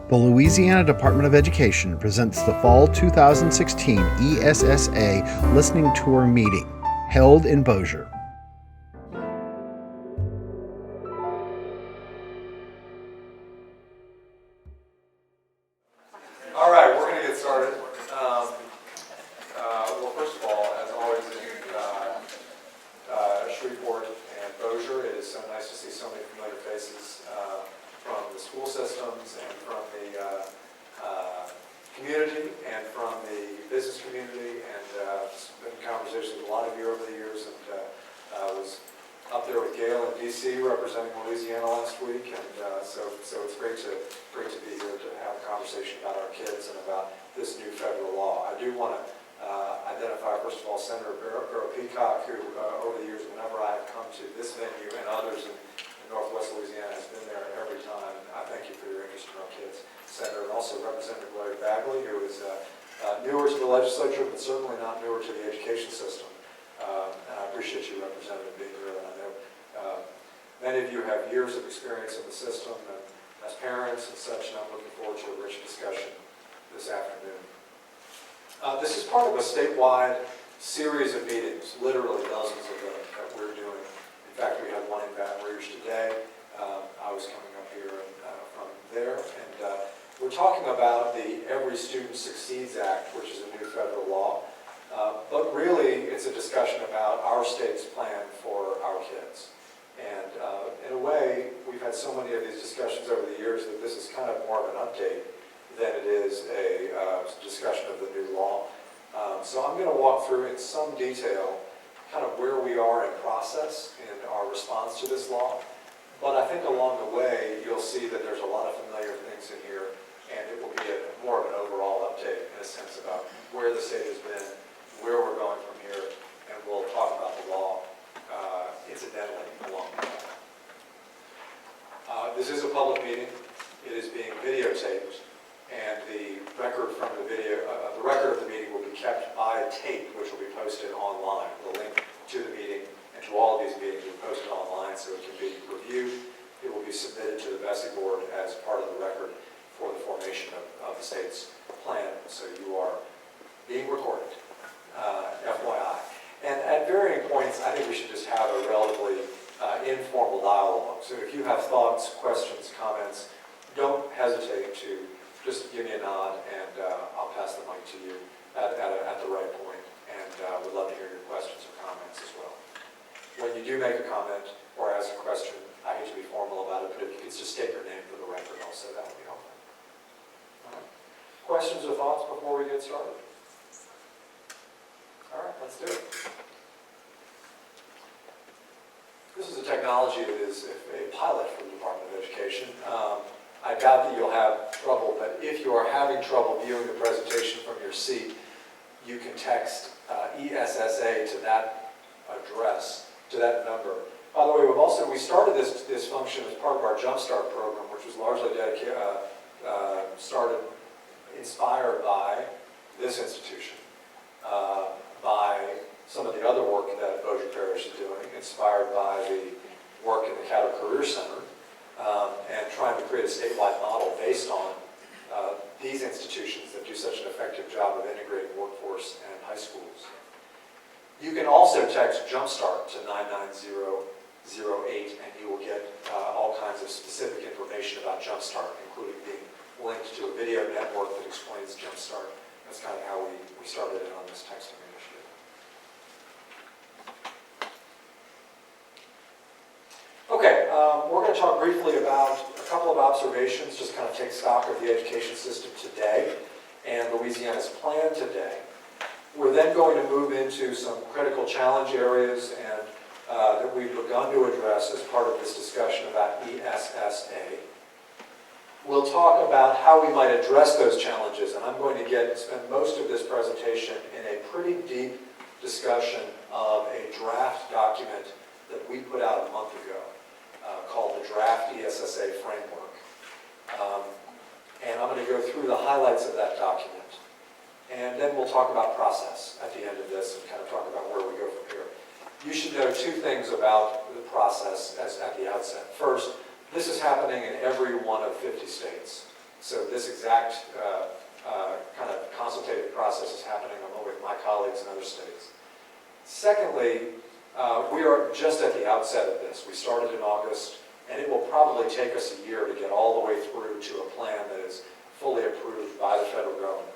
The Louisiana Department of Education presents the Fall 2016 ESSA Listening Tour Meeting, held in Bossier. All right, we're going to get started. Well, first of all, as always in Shreveport and Bossier, it is so nice to see so many familiar faces from the school systems and from the community and from the business community, and been in conversations with a lot of you over the years, and was up there with Gail in DC representing Louisiana last week, and so it's great to be here to have a conversation about our kids and about this new federal law. I do want to identify, first of all, Senator Barrow Peacock, who over the years, whenever I have come to this venue and others in Northwest Louisiana, has been there every time. I thank you for your interest in our kids, Senator, and also Representative Larry Bagley, who is newer to the legislature, but certainly not newer to the education system. And I appreciate you, Representative, being here. And I know many of you have years of experience in the system and as parents and such, and I'm looking forward to a rich discussion this afternoon. This is part of a statewide series of meetings, literally dozens of them that we're doing. In fact, we had one in Baton Rouge today. I was coming up here from there, and we're talking about the Every Student Succeeds Act, which is a new federal law. But really, it's a discussion about our state's plan for our kids. And in a way, we've had so many of these discussions over the years that this is kind of more of an update than it is a discussion of the new law. So I'm going to walk through in some detail kind of where we are in process in our response to this law. But I think along the way, you'll see that there's a lot of familiar things in here, and it will be more of an overall update in a sense about where the state has been, where we're going from here, and we'll talk about the law incidentally along the way. This is a public meeting. It is being videotaped, and the record from the video, the record of the meeting will be kept by tape, which will be posted online. The link to the meeting and to all of these meetings will be posted online so it can be reviewed. It will be submitted to the Bessie Board as part of the record for the formation of the state's plan. So you are being recorded, FYI. And at varying points, I think we should just have a relatively informal dialogue. So if you have thoughts, questions, comments, don't hesitate to just give me a nod, and I'll pass the mic to you at the right point, and would love to hear your questions or comments as well. When you do make a comment or ask a question, I hate to be formal about it, but if you could just state your name for the record also, that would be helpful. All right. Questions or thoughts before we get started? All right, let's do it. This is a technology that is a pilot for the Department of Education. I doubt that you'll have trouble, but if you are having trouble viewing the presentation from your seat, you can text ESSA to that address, to that number. By the way, we started this function as part of our Jumpstart program, which was largely inspired by this institution, by some of the other work that Bossier Parish is doing, inspired by the work in the Caddo Career Center, and trying to create a statewide model based on these institutions that do such an effective job of integrating workforce and high schools. You can also text Jumpstart to 99008, and you will get all kinds of specific information about Jumpstart, including being linked to a video network that explains Jumpstart. That's kind of how we started in on this texting initiative. Okay, we're going to talk briefly about a couple of observations, just kind of take stock of the education system today and Louisiana's plan today. We're then going to move into some critical challenge areas and that we've begun to address as part of this discussion about ESSA. We'll talk about how we might address those challenges, and I'm going to spend most of this presentation in a pretty deep discussion of a draft document that we put out a month ago called the Draft ESSA Framework. And I'm going to go through the highlights of that document. And then we'll talk about process at the end of this and kind of talk about where we go from here. You should know two things about the process at the outset. First, this is happening in every one of 50 states. So this exact kind of consultative process is happening along with my colleagues in other states. Secondly, we are just at the outset of this. We started in August, and it will probably take us a year to get all the way through to a plan that is fully approved by the federal government.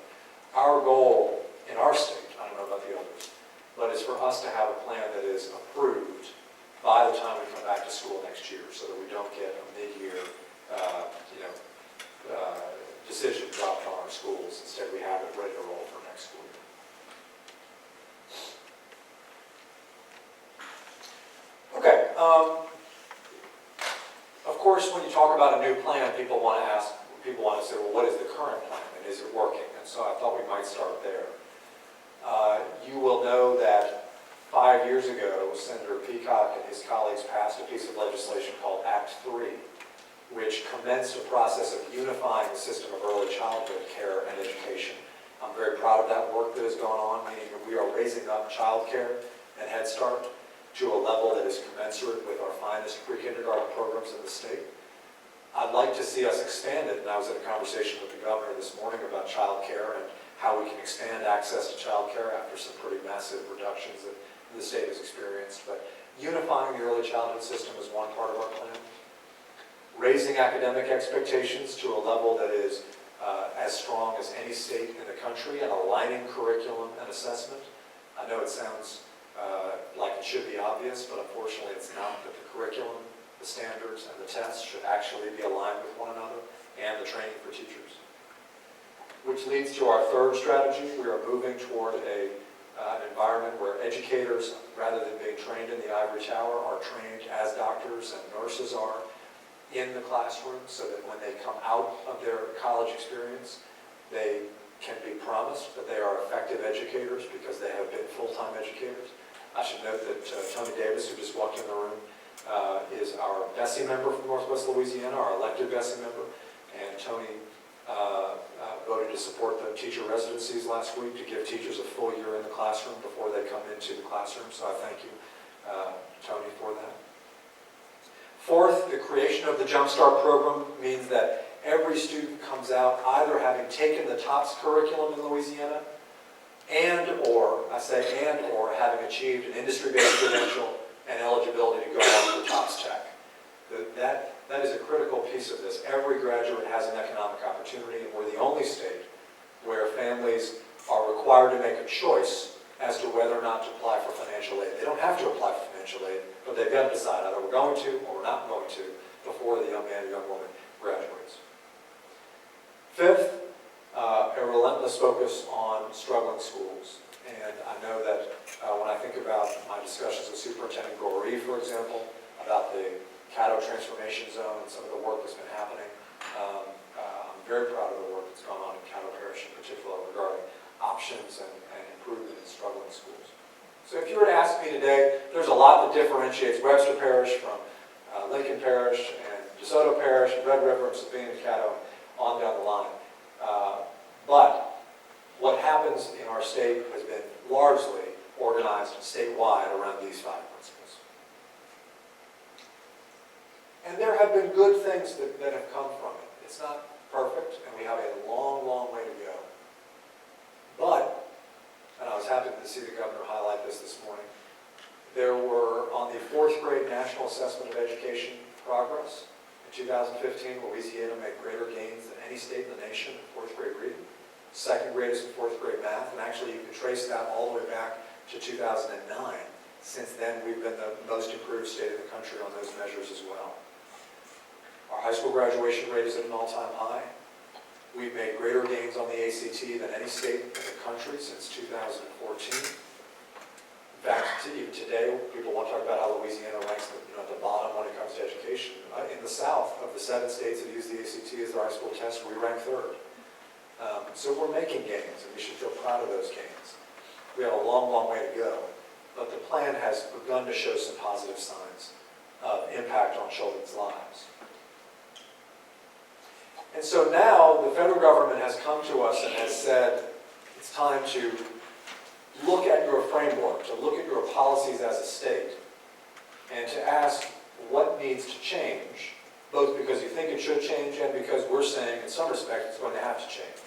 Our goal in our state, I don't know about the others, but is for us to have a plan that is approved by the time we come back to school next year, so that we don't get a mid-year, decision dropped on our schools. Instead, we have it ready to roll for next school year. Okay. Of course, when you talk about a new plan, people want to say, well, what is the current plan, and is it working? And so I thought we might start there. You will know that 5 years ago, Senator Peacock and his colleagues passed a piece of legislation called Act 3, which commenced a process of unifying the system of early childhood care and education. I'm very proud of that work that has gone on, meaning that we are raising up child care and Head Start to a level that is commensurate with our finest pre-kindergarten programs in the state. I'd like to see us expand it, and I was in a conversation with the governor this morning about child care and how we can expand access to child care after some pretty massive reductions that the state has experienced. But unifying the early childhood system is one part of our plan. Raising academic expectations to a level that is as strong as any state in the country, and aligning curriculum and assessment. I know it sounds like it should be obvious, but unfortunately it's not, that the curriculum, the standards, and the tests should actually be aligned with one another, and the training for teachers. Which leads to our third strategy. We are moving toward an environment where educators, rather than being trained in the ivory tower, are trained as doctors and nurses are in the classroom, so that when they come out of their college experience, they can be promised that they are effective educators because they have been full-time educators. I should note that Tony Davis, who just walked in the room, is our Bessie member from Northwest Louisiana, our elected Bessie member, and Tony voted to support the teacher residencies last week to give teachers a full year in the classroom before they come into the classroom, so I thank you, Tony, for that. Fourth, the creation of the Jump Start program means that every student comes out either having taken the TOPS curriculum in Louisiana and/or having achieved an industry-based credential and eligibility to go on to the TOPS tech. That is a critical piece of this. Every graduate has an economic opportunity, and we're the only state where families are required to make a choice as to whether or not to apply for financial aid. They don't have to apply for financial aid, but they've got to decide either we're going to or we're not going to before the young man or young woman graduates. Fifth, a relentless focus on struggling schools. And I know that when I think about my discussions with Superintendent Goree, for example, about the Caddo Transformation Zone and some of the work that's been happening, I'm very proud of the work that's gone on in Caddo Parish in particular regarding options and improvement in struggling schools. So if you were to ask me today, there's a lot that differentiates Webster Parish from Lincoln Parish and DeSoto Parish and Red River and Sabine and Caddo on down the line. But what happens in our state has been largely organized statewide around these 5 principles. And there have been good things that have come from it. It's not perfect, and we have a long, long way to go. But, and I was happy to see the governor highlight this morning, there were, on the 4th grade National Assessment of Education progress, in 2015, Louisiana made greater gains than any state in the nation in 4th grade reading. 2nd graders in 4th grade math, and actually you can trace that all the way back to 2009. Since then, we've been the most improved state in the country on those measures as well. Our high school graduation rate is at an all-time high. We've made greater gains on the ACT than any state in the country since 2014. In fact, even today, people want to talk about how Louisiana ranks at the bottom when it comes to education. In the South, of the 7 states that use the ACT as their high school test, we rank 3rd. So we're making gains, and we should feel proud of those gains. We have a long, long way to go, but the plan has begun to show some positive signs of impact on children's lives. And so now the federal government has come to us and has said it's time to look at your framework, to look at your policies as a state, and to ask what needs to change, both because you think it should change and because we're saying it's some respects, it's going to have to change.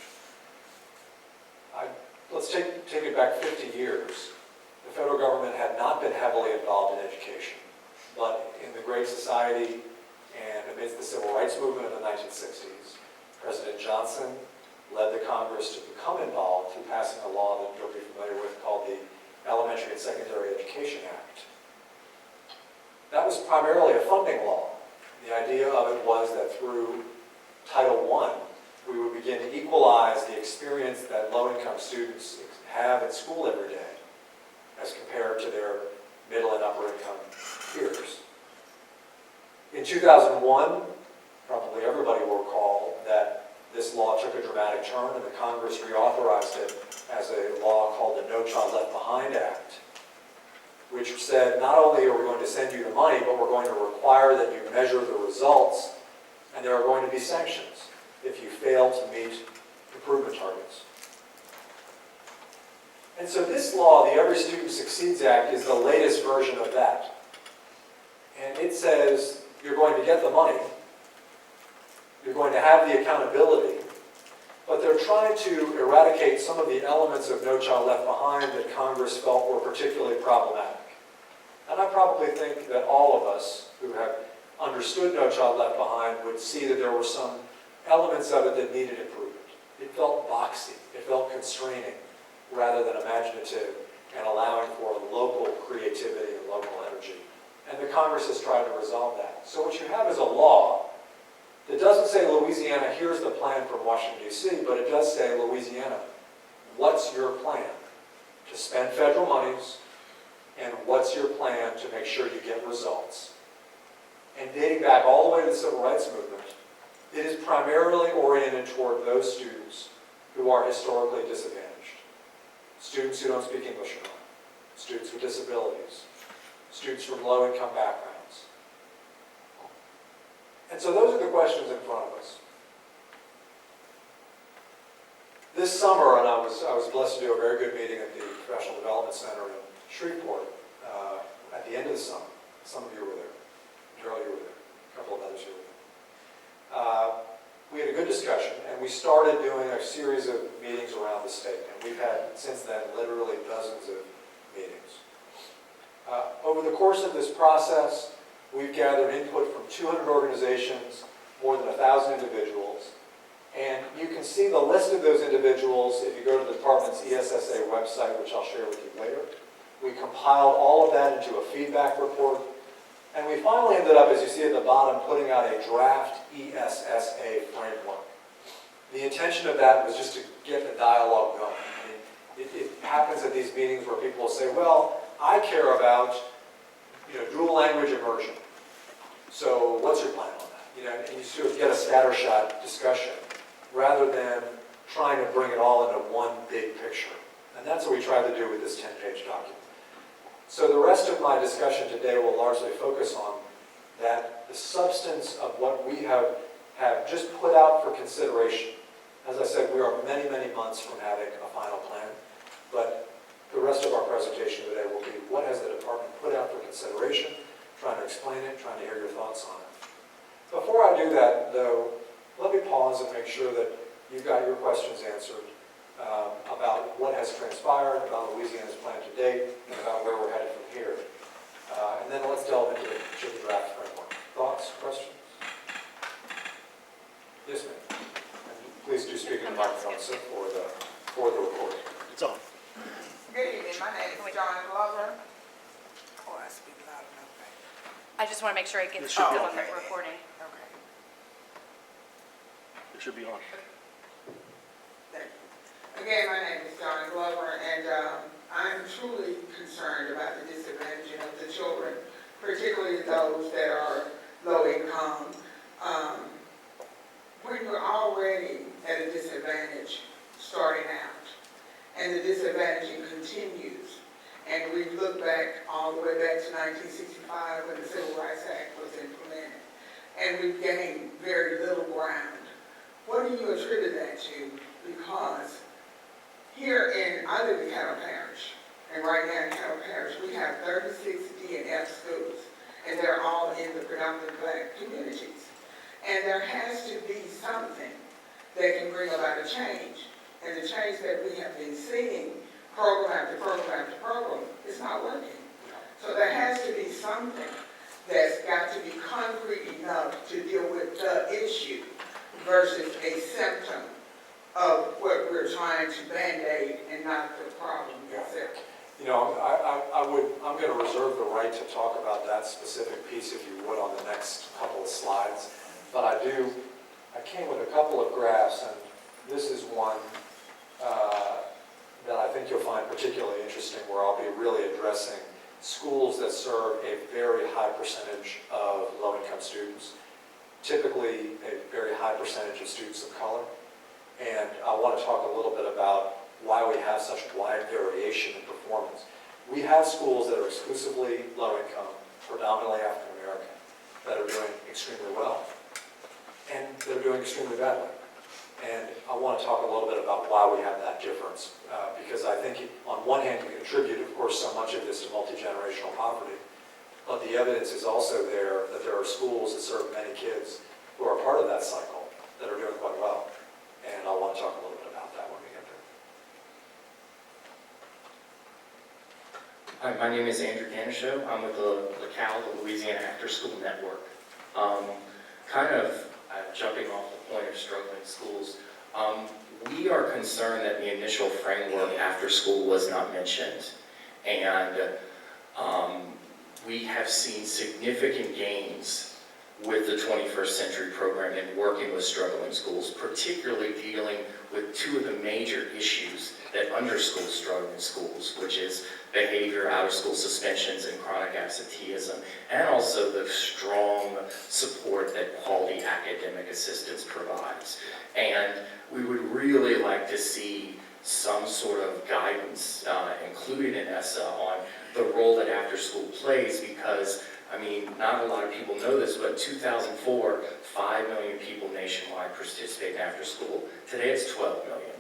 Let's take it back 50 years. The federal government had not been heavily involved in education, but in the Great Society and amidst the Civil Rights Movement of the 1960s, President Johnson led the Congress to become involved through passing a law that you'll be familiar with called the Elementary and Secondary Education Act. That was primarily a funding law. The idea of it was that through Title I, we would begin to equalize the experience that low-income students have in school every day as compared to their middle and upper-income peers. In 2001, probably everybody will recall that this law took a dramatic turn and the Congress reauthorized it as a law called the No Child Left Behind Act, which said not only are we going to send you the money, but we're going to require that you measure the results, and there are going to be sanctions if you fail to meet improvement targets. And so this law, the Every Student Succeeds Act, is the latest version of that. And it says you're going to get the money, you're going to have the accountability, but they're trying to eradicate some of the elements of No Child Left Behind that Congress felt were particularly problematic. And I probably think that all of us who have understood No Child Left Behind would see that there were some elements of it that needed improvement. It felt boxy, it felt constraining, rather than imaginative and allowing for local creativity and local energy. And the Congress has tried to resolve that. So what you have is a law that doesn't say, Louisiana, here's the plan from Washington, D.C., but it does say, Louisiana, what's your plan to spend federal monies, and what's your plan to make sure you get results? And dating back all the way to the Civil Rights Movement, it is primarily oriented toward those students who are historically disadvantaged. Students who don't speak English enough, students with disabilities, students from low-income backgrounds. And so those are the questions in front of us. This summer, and I was blessed to do a very good meeting at the Professional Development Center in Shreveport at the end of the summer. Some of you were there. Gerald, you were there. A couple of others who were there. We had a good discussion, and we started doing a series of meetings around the state. And we've had, since then, literally dozens of meetings. Over the course of this process, we've gathered input from 200 organizations, more than 1,000 individuals. And you can see the list of those individuals if you go to the department's ESSA website, which I'll share with you later. We compiled all of that into a feedback report. And we finally ended up, as you see at the bottom, putting out a draft ESSA framework. The intention of that was just to get the dialogue going. I mean, it happens at these meetings where people will say, well, I care about dual language immersion. So what's your plan on that? And you sort of get a scattershot discussion rather than trying to bring it all into one big picture. And that's what we tried to do with this 10-page document. So the rest of my discussion today will largely focus on that, the substance of what we have just put out for consideration. As I said, we are many, many months from having a final plan, but the rest of our presentation today will be what has the department put out for consideration, trying to explain it, trying to hear your thoughts on it. Before I do that, though, let me pause and make sure that you've got your questions answered about what has transpired, about Louisiana's plan to date, and about where we're headed from here. And then let's delve into the draft framework. Thoughts, questions? Yes, ma'am. And please do speak in the microphone for the recording. It's on. Good evening, my name is John Glover. Oh, I speak loud enough. I just want to make sure it It gets should good be on the okay. recording. Okay. It should be on. Thank you. Again, my name is John Glover, and I'm truly concerned about the disadvantaging of the children, particularly those that are low income. When you're already at a disadvantage starting out, and the disadvantaging continues, and we look back all the way back to 1965 when the Civil Rights Act was implemented, and we've gained very little ground. What do you attribute that to? Because here I live in Cattle Parish, and right now in Cattle Parish we have 36 D&F schools, and they're all in the predominantly black communities. And there has to be something that can bring about a change. And the change that we have been seeing, program after program after program, is not working. So there has to be something that's got to be concrete enough to deal with the issue versus a symptom of what we're trying to band-aid and not the problem itself. You know, I'm going to reserve the right to talk about that specific piece, if you would, on the next couple of slides. But I came with a couple of graphs, and this is one that I think you'll find particularly interesting, where I'll be really addressing schools that serve a very high percentage of low-income students, typically a very high percentage of students of color. And I want to talk a little bit about why we have such wide variation in performance. We have schools that are exclusively low-income, predominantly African-American, that are doing extremely well, and they're doing extremely badly. And I want to talk a little bit about why we have that difference, because I think on one hand you can attribute, of course, so much of this to multi-generational poverty, but the evidence is also there that there are schools that serve many kids who are part of that cycle that are doing quite well. And I want to talk a little bit about that when we get there. Hi, my name is Andrew Danishow. I'm with the Louisiana After School Network. Jumping off the point of struggling schools, we are concerned that the initial framework after school was not mentioned. And we have seen significant gains with the 21st Century program in working with struggling schools, particularly dealing with two of the major issues that underschool struggling schools, which is behavior, out-of-school suspensions, and chronic absenteeism, and also the strong support that quality academic assistance provides. And we would really like to see some sort of guidance included in ESSA on the role that after school plays, because I mean, not a lot of people know this, but in 2004, 5 million people nationwide participated in after school. Today it's 12 million.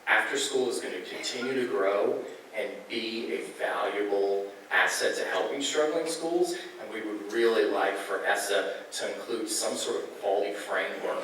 After school is going to continue to grow and be a valuable asset to helping struggling schools, and we would really like for ESSA to include some sort of quality framework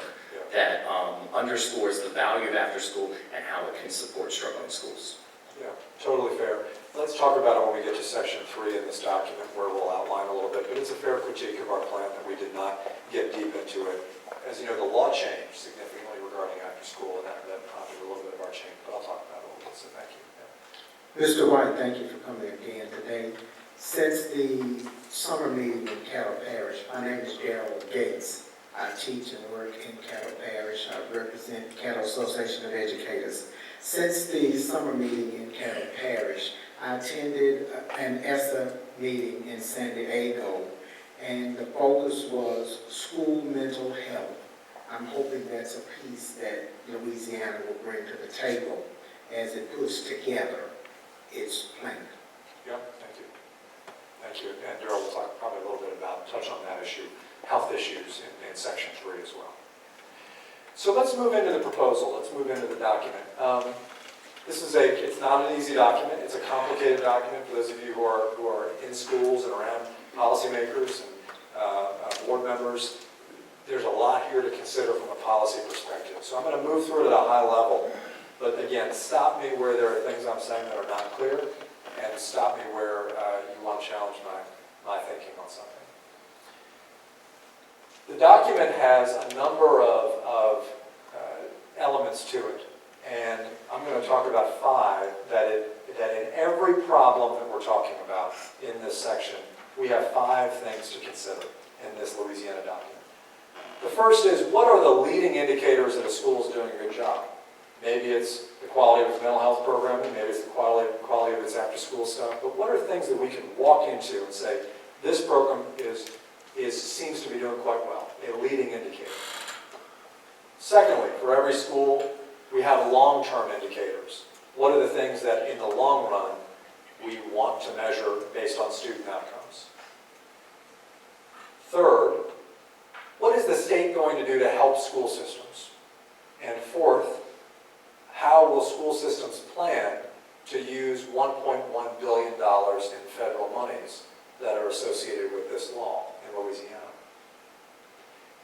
that underscores the value of after school and how it can support struggling schools. Yeah, totally fair. Let's talk about it when we get to section 3 in this document, where we'll outline a little bit, but it's a fair critique of our plan that we did not get deep into it. As you know, the law changed significantly regarding after school, and that prompted a little bit of our change, but I'll talk about it a little bit, so thank you. Yeah. Mr. White, thank you for coming again today. Since the summer meeting in Caddo Parish, my name is Gerald Gates. I teach and work in Caddo Parish. I represent Caddo Association of Educators. Since the summer meeting in Caddo Parish, I attended an ESSA meeting in San Diego, and the focus was school mental health. I'm hoping that's a piece that Louisiana will bring to the table as it puts together its plan. Yeah, thank you. Thank you. And Daryl will talk probably a little bit about, touch on that issue, health issues in section 3 as well. So let's move into the proposal. Let's move into the document. It's not an easy document. It's a complicated document for those of you who are in schools and around policymakers and board members. There's a lot here to consider from a policy perspective. So I'm going to move through it at a high level. But again, stop me where there are things I'm saying that are not clear, and stop me where you want to challenge my thinking on something. The document has a number of elements to it, and I'm going to talk about 5 that in every problem that we're talking about in this section, we have 5 things to consider in this Louisiana document. The first is, what are the leading indicators that a school is doing a good job? Maybe it's the quality of its mental health programming, maybe it's the quality of its after-school stuff, but what are things that we can walk into and say, this program seems to be doing quite well, a leading indicator. Secondly, for every school, we have long-term indicators. What are the things that in the long run we want to measure based on student outcomes? Third, what is the state going to do to help school systems? And fourth, how will school systems plan to use $1.1 billion in federal monies that are associated with this law in Louisiana?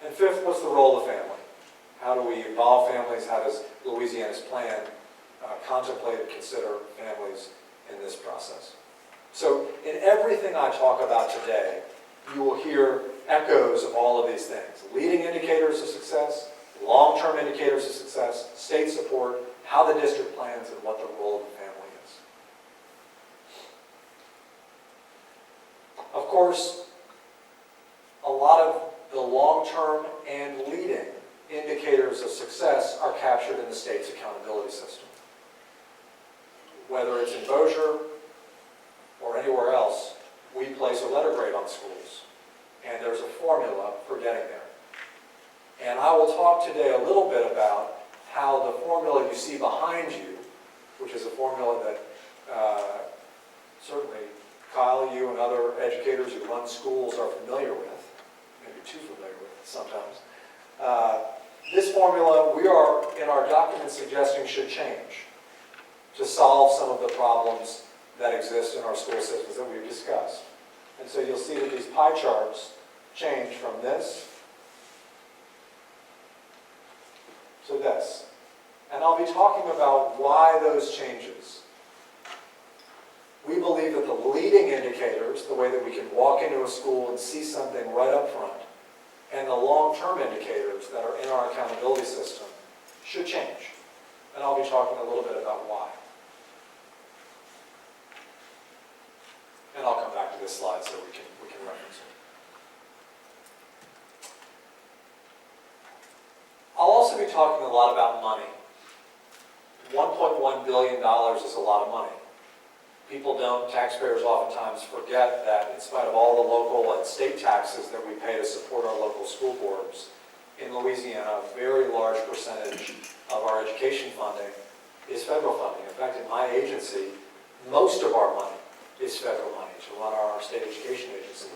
And fifth, what's the role of the family? How do we involve families? How does Louisiana's plan contemplate and consider families in this process? So in everything I talk about today, you will hear echoes of all of these things. Leading indicators of success, long-term indicators of success, state support, how the district plans, and what the role of the family is. Of course, a lot of the long-term and leading indicators of success are captured in the state's accountability system. Whether it's in Bossier or anywhere else, we place a letter grade on schools, and there's a formula for getting there. And I will talk today a little bit about how the formula you see behind you, which is a formula that certainly Kyle, you and other educators who run schools are familiar with, maybe too familiar with sometimes. This formula, we are in our document suggesting should change to solve some of the problems that exist in our school systems that we've discussed. And so you'll see that these pie charts change from this to this. And I'll be talking about why those changes. We believe that the leading indicators, the way that we can walk into a school and see something right up front, and the long-term indicators that are in our accountability system should change. And I'll be talking a little bit about why. And I'll come back to this slide so we can reference it. I'll also be talking a lot about money. $1.1 billion is a lot of money. People don't, taxpayers oftentimes forget that in spite of all the local and state taxes that we pay to support our local school boards, in Louisiana, a very large percentage of our education funding is federal funding. In fact, in my agency, most of our money is federal money to run our state education agency.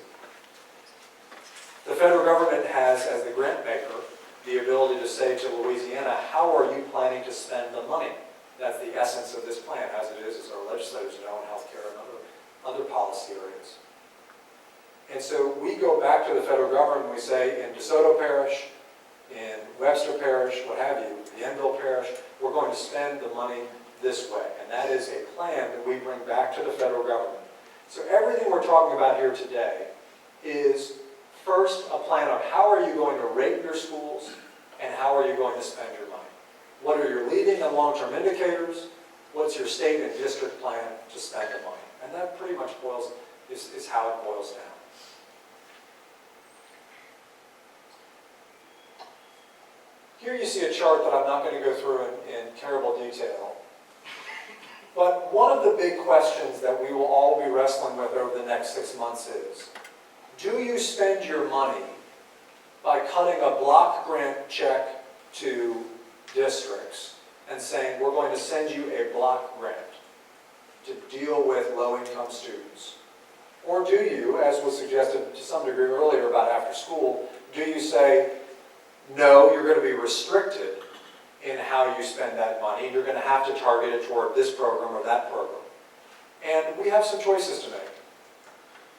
The federal government has, as the grant maker, the ability to say to Louisiana, how are you planning to spend the money? That's the essence of this plan, as it is, as our legislators know, in healthcare and other policy areas. And so we go back to the federal government and we say, in DeSoto Parish, in Webster Parish, what have you, the Enville Parish, we're going to spend the money this way. And that is a plan that we bring back to the federal government. So everything we're talking about here today is first a plan of how are you going to rate your schools and how are you going to spend your money. What are your leading and long-term indicators? What's your state and district plan to spend the money? And that pretty much is how it boils down. Here you see a chart that I'm not going to go through in terrible detail. But one of the big questions that we will all be wrestling with over the next 6 months is, do you spend your money by cutting a block grant check to districts and saying, we're going to send you a block grant to deal with low-income students? Or do you, as was suggested to some degree earlier about after school, do you say, no, you're going to be restricted in how you spend that money. You're going to have to target it toward this program or that program. And we have some choices to make.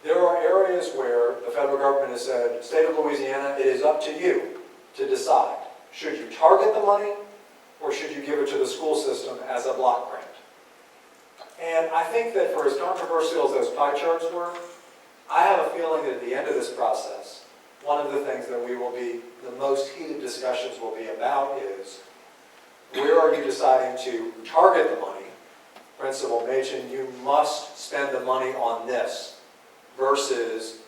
There are areas where the federal government has said, state of Louisiana, it is up to you to decide. Should you target the money or should you give it to the school system as a block grant? And I think that for as controversial as those pie charts were, I have a feeling that at the end of this process, one of the things that the most heated discussions will be about is, where are you deciding to target the money? Principal Machen, you must spend the money on this, versus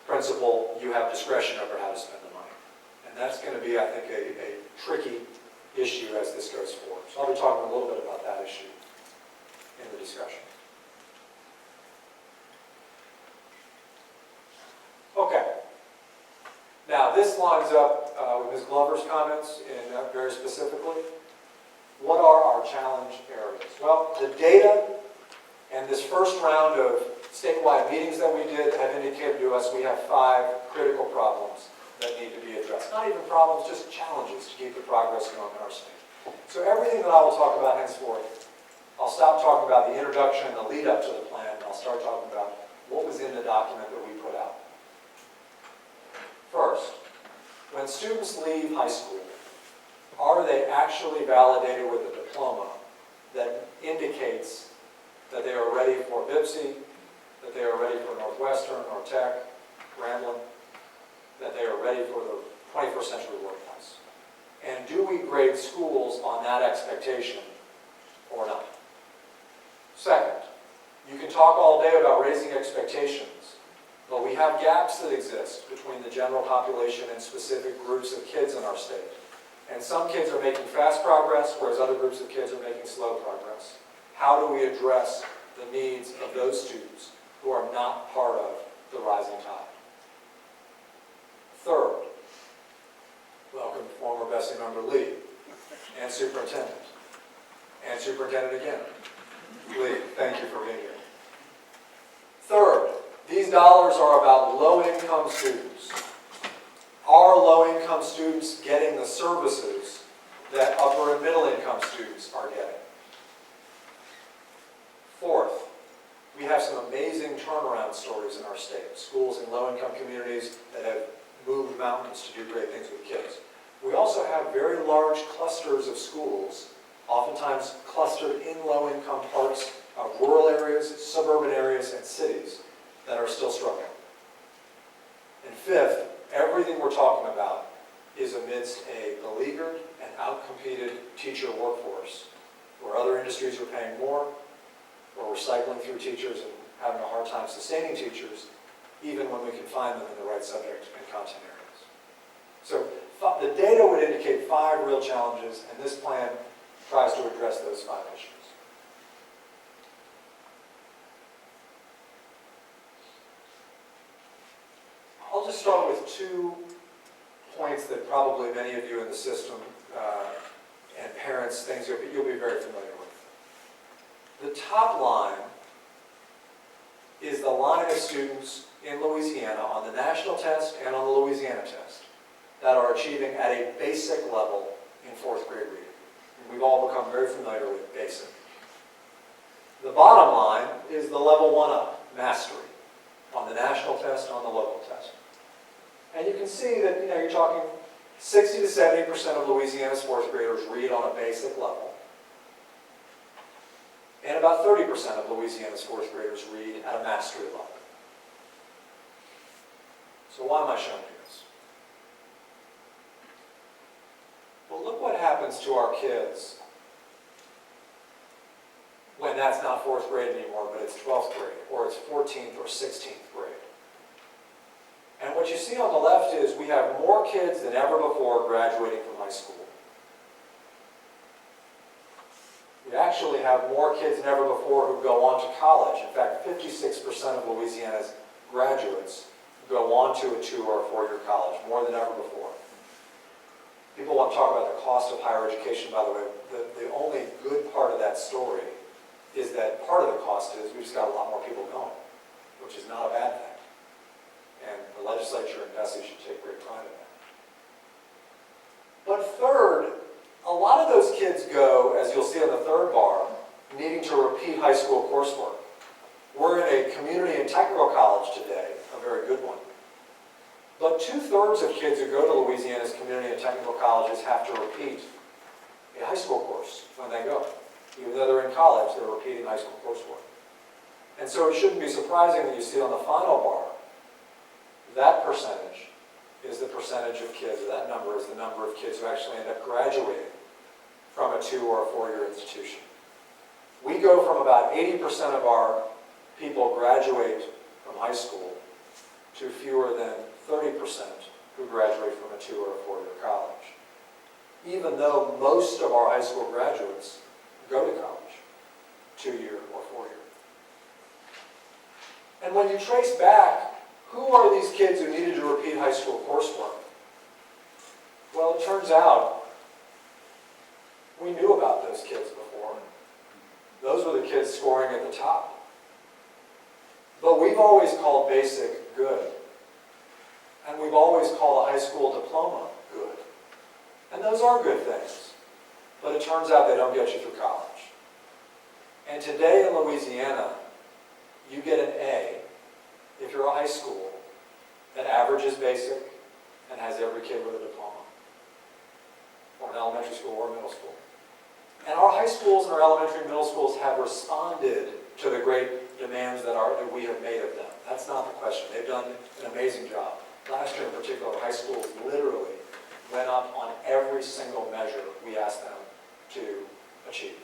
principal, you have discretion over how to spend the money. And that's going to be, I think, a tricky issue as this goes forward. So I'll be talking a little bit about that issue in the discussion. Okay. Now, this lines up with Ms. Glover's comments very specifically. What are our challenge areas? Well, the data and this first round of statewide meetings that we did have indicated to us we have 5 critical problems that need to be addressed. Not even problems, just challenges to keep the progress going in our state. So everything that I will talk about henceforth, I'll stop talking about the introduction and the lead up to the plan, and I'll start talking about what was in the document that we put out. First, when students leave high school, are they actually validated with a diploma that indicates that they are ready for BIPSI, that they are ready for Northwestern, Nortech, Grambling, that they are ready for the 21st century workplace? And do we grade schools on that expectation or not? Second, you can talk all day about raising expectations, but we have gaps that exist between the general population and specific groups of kids in our state. And some kids are making fast progress, whereas other groups of kids are making slow progress. How do we address the needs of those students who are not part of the rising tide? Third, welcome former Bessie member Lee and superintendent. And superintendent again. Lee, thank you for being here. Third, these dollars are about low-income students. Are low-income students getting the services that upper and middle-income students are getting? Fourth, we have some amazing turnaround stories in our state. Schools in low-income communities that have moved mountains to do great things with kids. We also have very large clusters of schools, oftentimes clustered in low-income parts of rural areas, suburban areas, and cities that are still struggling. And fifth, everything we're talking about is amidst a beleaguered and outcompeted teacher workforce, where other industries are paying more, where we're cycling through teachers and having a hard time sustaining teachers, even when we can find them in the right subject and content areas. So the data would indicate 5 real challenges, and this plan tries to address those 5 issues. I'll just start with 2 points that probably many of you in the system and parents, things you'll be very familiar with. The top line is the line of students in Louisiana on the national test and on the Louisiana test that are achieving at a basic level in 4th grade reading. And we've all become very familiar with basic. The bottom line is the level 1 up, mastery, on the national test and on the local test. And you can see that you're talking 60 to 70% of Louisiana's 4th graders read on a basic level. And about 30% of Louisiana's 4th graders read at a mastery level. So why am I showing you this? Well, look what happens to our kids when that's not 4th grade anymore, but it's 12th grade, or it's 14th or 16th grade. And what you see on the left is we have more kids than ever before graduating from high school. We actually have more kids than ever before who go on to college. In fact, 56% of Louisiana's graduates go on to a 2- or 4-year college, more than ever before. People want to talk about the cost of higher education, by the way. The only good part of that story is that part of the cost is we just got a lot more people going, which is not a bad thing. And the legislature and Bessie should take great pride in that. But third, a lot of those kids go, as you'll see on the 3rd bar, needing to repeat high school coursework. We're in a community and technical college today, a very good one. But 2/3 of kids who go to Louisiana's community and technical colleges have to repeat a high school course when they go. Even though they're in college, they're repeating high school coursework. And so it shouldn't be surprising that you see on the final bar, that percentage is the percentage of kids, or that number is the number of kids who actually end up graduating from a 2- or 4-year institution. We go from about 80% of our people graduate from high school to fewer than 30% who graduate from a 2- or 4-year college. Even though most of our high school graduates go to college, 2-year or 4-year. And when you trace back, who are these kids who needed to repeat high school coursework? Well, it turns out we knew about those kids before. Those were the kids scoring at the top. But we've always called basic good. And we've always called a high school diploma good. And those are good things. But it turns out they don't get you through college. And today in Louisiana, you get an A if you're a high school that averages basic and has every kid with a diploma. or an elementary school or a middle school. And our high schools and our elementary and middle schools have responded to the great demands that we have made of them. That's not the question. They've done an amazing job. Last year in particular, high schools literally went up on every single measure we asked them to achieve.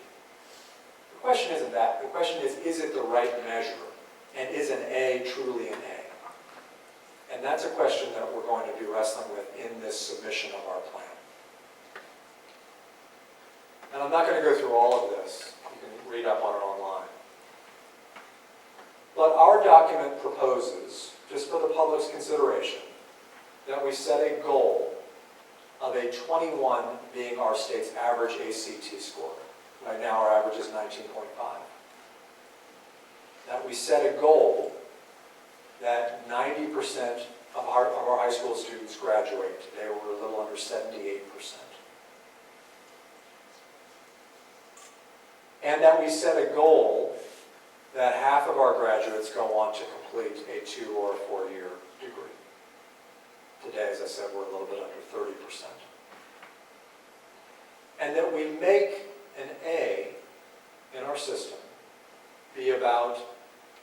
The question isn't that. The question is it the right measure? And is an A truly an A? And that's a question that we're going to be wrestling with in this submission of our plan. And I'm not going to go through all of this. You can read up on it online. But our document proposes, just for the public's consideration, that we set a goal of a 21 being our state's average ACT score. Right now our average is 19.5. That we set a goal that 90% of our high school students graduate. Today we're a little under 78%. And that we set a goal that half of our graduates go on to complete a 2- or 4-year degree. Today, as I said, we're a little bit under 30%. And that we make an A in our system be about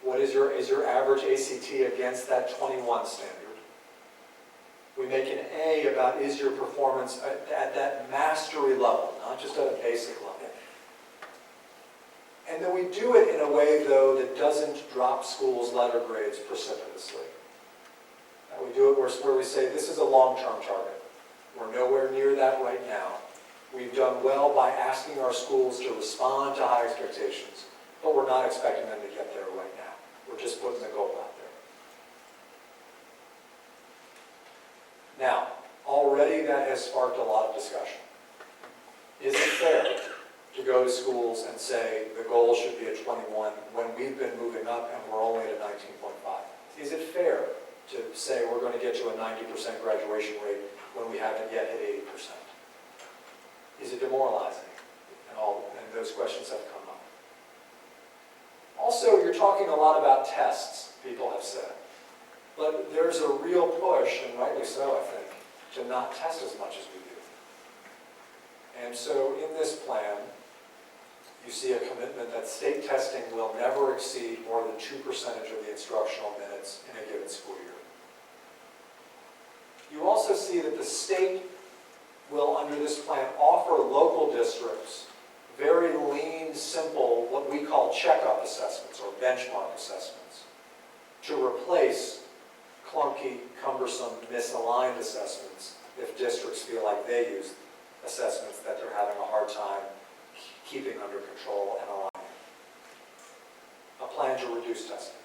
what is your average ACT against that 21 standard. We make an A about is your performance at that mastery level, not just at a basic level. And then we do it in a way, though, that doesn't drop schools' letter grades precipitously. We do it where we say this is a long-term target. We're nowhere near that right now. We've done well by asking our schools to respond to high expectations, but we're not expecting them to get there right now. We're just putting the goal out there. Now, already that has sparked a lot of discussion. Is it fair to go to schools and say the goal should be at 21 when we've been moving up and we're only at a 19.5? Is it fair to say we're going to get to a 90% graduation rate when we haven't yet hit 80%? Is it demoralizing? And those questions have come up. Also, you're talking a lot about tests, people have said. But there's a real push, and rightly so, I think, to not test as much as we do. And so in this plan, you see a commitment that state testing will never exceed more than 2% of the instructional minutes in a given school year. You also see that the state will, under this plan, offer local districts very lean, simple, what we call check-up assessments or benchmark assessments to replace clunky, cumbersome, misaligned assessments if districts feel like they use assessments that they're having a hard time keeping under control and aligning. A plan to reduce testing.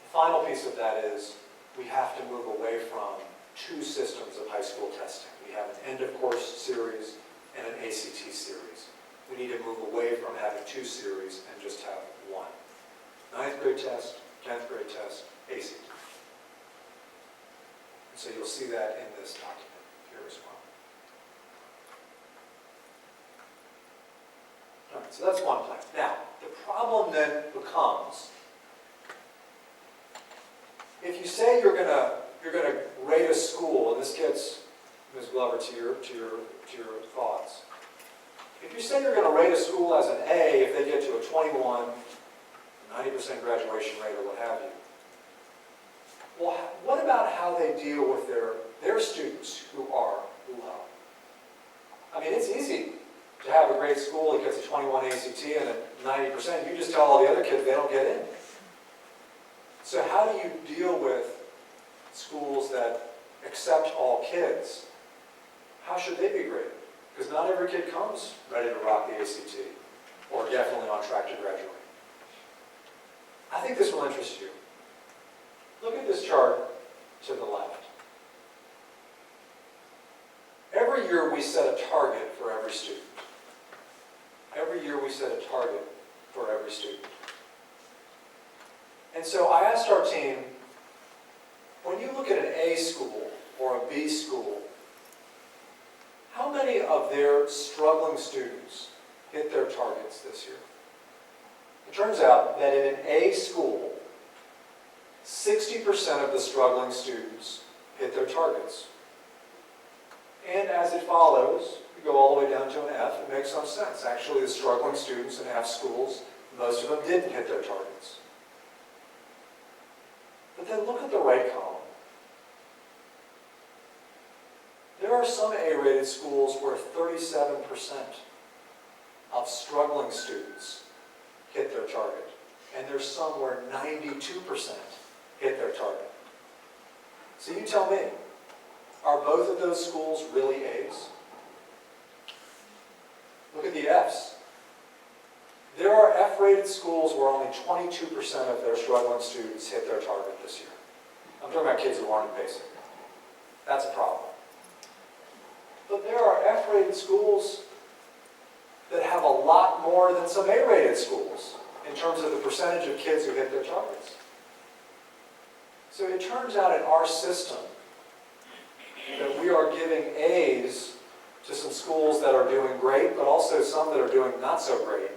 The final piece of that is we have to move away from 2 systems of high school testing. We have an end-of-course series and an ACT series. We need to move away from having 2 series and just have 1. 9th grade test, 10th grade test, ACT. And so you'll see that in this document here as well. All right, so that's one plan. Now, the problem then becomes, if you say you're going to rate a school, and this gets, Ms. Glover, to your thoughts. If you say you're going to rate a school as an A if they get to a 21, 90% graduation rate or what have you, well, what about how they deal with their students who are low? I mean, it's easy to have a great school that gets a 21 ACT and a 90%. You just tell all the other kids they don't get in. So how do you deal with schools that accept all kids? How should they be graded? Because not every kid comes ready to rock the ACT or definitely on track to graduate. I think this will interest you. Look at this chart to the left. Every year we set a target for every student. Every year we set a target for every student. And so I asked our team, when you look at an A school or a B school, how many of their struggling students hit their targets this year? It turns out that in an A school, 60% of the struggling students hit their targets. And as it follows, we go all the way down to an F. It makes some sense. Actually, the struggling students in F schools, most of them didn't hit their targets. But then look at the right column. There are some A-rated schools where 37% of struggling students hit their target. And there's some where 92% hit their target. So you tell me, are both of those schools really A's? Look at the F's. There are F-rated schools where only 22% of their struggling students hit their target this year. I'm talking about kids who aren't in basic. That's a problem. But there are F-rated schools that have a lot more than some A-rated schools in terms of the percentage of kids who hit their targets. So it turns out in our system that we are giving A's to some schools that are doing great, but also some that are doing not so great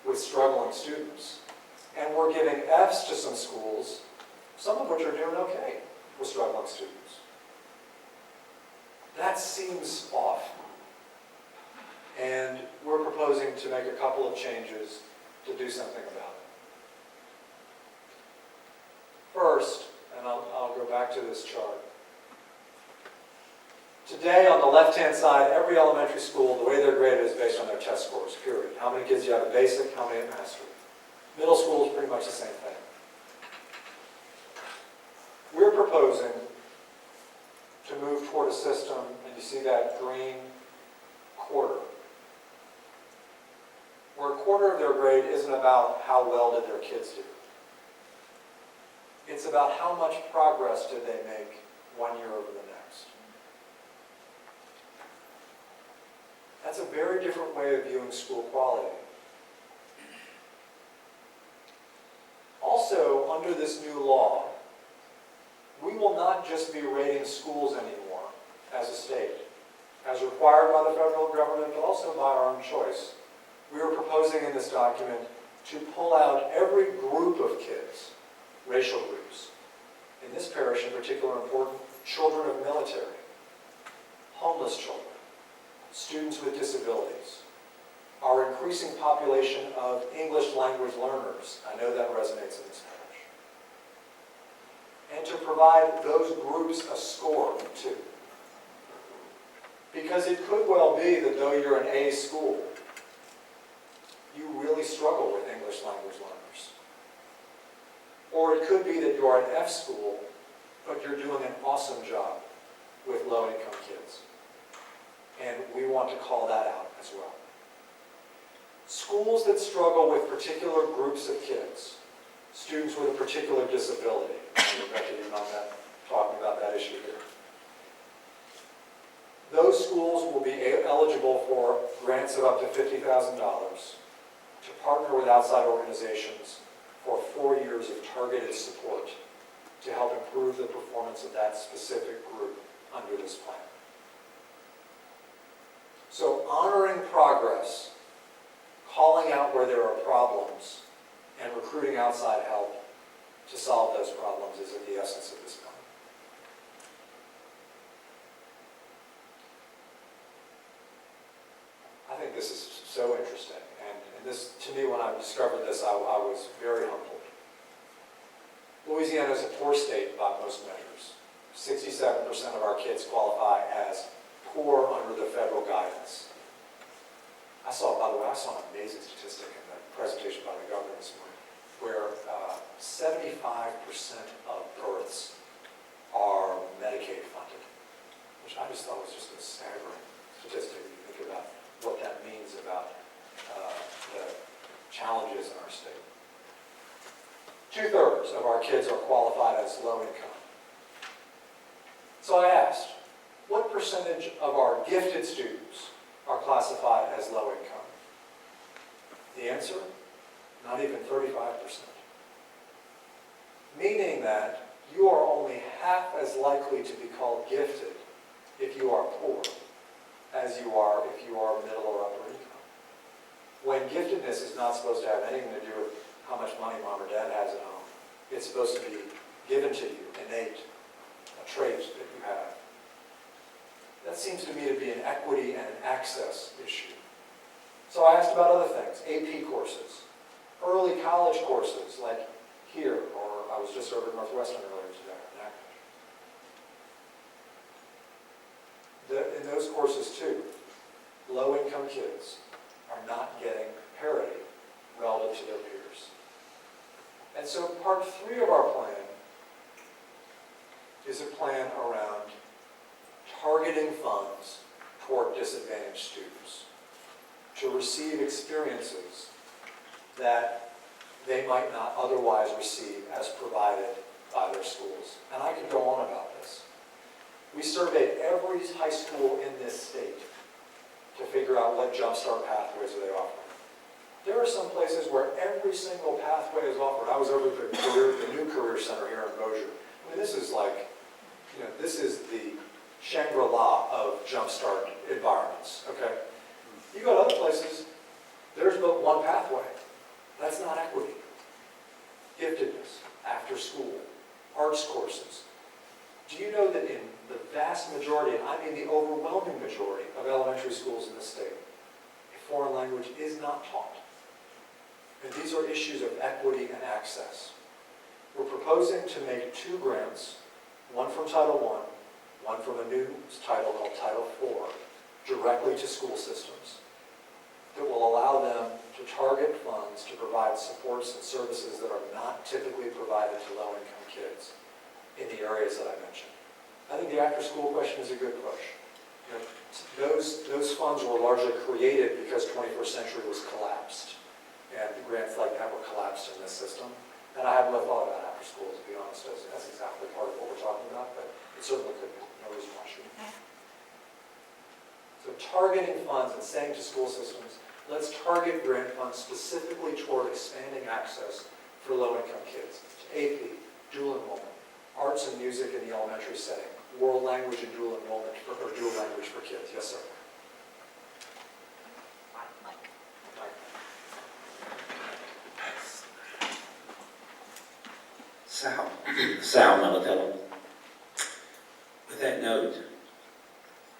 with struggling students. And we're giving F's to some schools, some of which are doing okay with struggling students. That seems off. And we're proposing to make a couple of changes to do something about it. First, and I'll go back to this chart. Today, on the left-hand side, every elementary school, the way they're graded is based on their test scores, period. How many kids you have at basic, how many at mastery. Middle school is pretty much the same thing. We're proposing to move toward a system, and you see that green quarter, where a quarter of their grade isn't about how well did their kids do. It's about how much progress did they make 1 year over the next. That's a very different way of viewing school quality. Also, under this new law, we will not just be rating schools anymore as a state, as required by the federal government, but also by our own choice. We are proposing in this document to pull out every group of kids, racial groups. In this parish in particular, important, children of military, homeless children, students with disabilities, our increasing population of English language learners. I know that resonates in this parish. And to provide those groups a score, too. Because it could well be that though you're an A school, you really struggle with English language learners. Or it could be that you're an F school, but you're doing an awesome job with low-income kids. And we want to call that out as well. Schools that struggle with particular groups of kids, students with a particular disability, and Rebecca, you're not talking about that issue here. Those schools will be eligible for grants of up to $50,000 to partner with outside organizations for 4 years of targeted support to help improve the performance of that specific group under this plan. So honoring progress, calling out where there are problems, and recruiting outside help to solve those problems is at the essence of this plan. I think this is so interesting, and this, to me, when I discovered this, I was very humbled. Louisiana is a poor state by most measures. 67% of our kids qualify as poor under the federal guidance. By the way, I saw an amazing statistic in the presentation by the governor this morning, where 75% of births are Medicaid funded, which I just thought was just a staggering statistic when you think about what that means about the challenges in our state. 2/3 of our kids are qualified as low income. So I asked, what percentage of our gifted students are classified as low income? The answer, not even 35%. Meaning that you are only half as likely to be called gifted if you are poor as you are if you are middle or upper income. When giftedness is not supposed to have anything to do with how much money mom or dad has at home. It's supposed to be given to you, innate, a trait that you have. That seems to me to be an equity and an access issue. So I asked about other things, AP courses, early college courses like here, or I was just over at Northwestern earlier today. In those courses too, low-income kids are not getting parity relative to their peers. And so part 3 of our plan is a plan around targeting funds toward disadvantaged students to receive experiences that they might not otherwise receive as provided by their schools. And I could go on about this. We surveyed every high school in this state to figure out what jumpstart pathways are they offering. There are some places where every single pathway is offered. I was over at the new career center here in Bossier. I mean, this is like, this is the Shangri-La of jumpstart environments, okay? You go to other places, there's but one pathway. That's not equity. Giftedness, after school, arts courses. Do you know that in the vast majority, and I mean the overwhelming majority of elementary schools in the state, a foreign language is not taught? And these are issues of equity and access. We're proposing to make 2 grants, one from Title I, one from a new title called Title IV, directly to school systems that will allow them to target funds to provide supports and services that are not typically provided to low-income kids in the areas that I mentioned. I think the after-school question is a good push. Those funds were largely created because 21st Century was collapsed, and the grants like that were collapsed in this system. And I haven't thought about after-school, to be honest. That's exactly part of what we're talking about, but it certainly could be. No reason why it shouldn't. So targeting funds and saying to school systems, let's target grant funds specifically toward expanding access for low-income kids, to AP, dual enrollment, arts and music in the elementary setting, world language and dual enrollment, or dual language for kids. Yes, sir. Sal Melatello. With that note,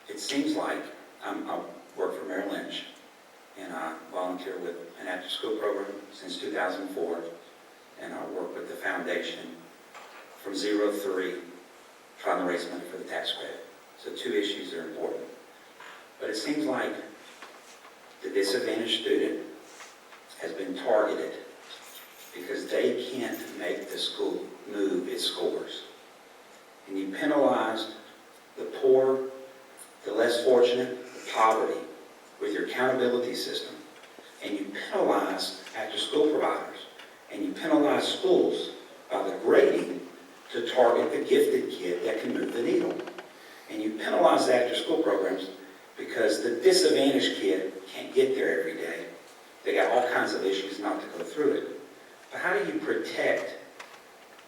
it seems like I work for Merrill Lynch, and I volunteer with an after-school program since 2004, and I work with the foundation from 0 to 3, trying to raise money for the tax credit. So 2 issues are important. But it seems like the disadvantaged student has been targeted because they can't make the school move its scores. And you penalized the poor, the less fortunate, the poverty with your accountability system. And you penalized after-school providers. And you penalize schools by the grading to target the gifted kid that can move the needle. And you penalize the after-school programs because the disadvantaged kid can't get there every day. They got all kinds of issues not to go through it. But how do you protect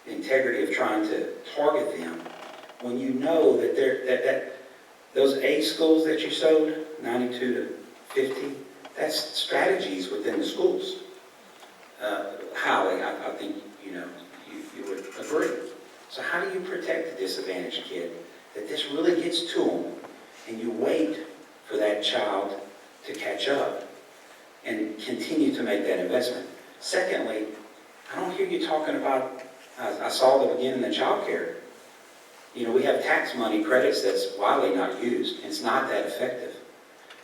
the integrity of trying to target them when you know that those A schools that you showed, 92 to 50, that's strategies within the schools. Holly, I think you would agree. So how do you protect the disadvantaged kid that this really gets to them and you wait for that child to catch up and continue to make that investment? Secondly, I don't hear you talking about, I saw the beginning of child care. We have tax money credits that's widely not used, and it's not that effective.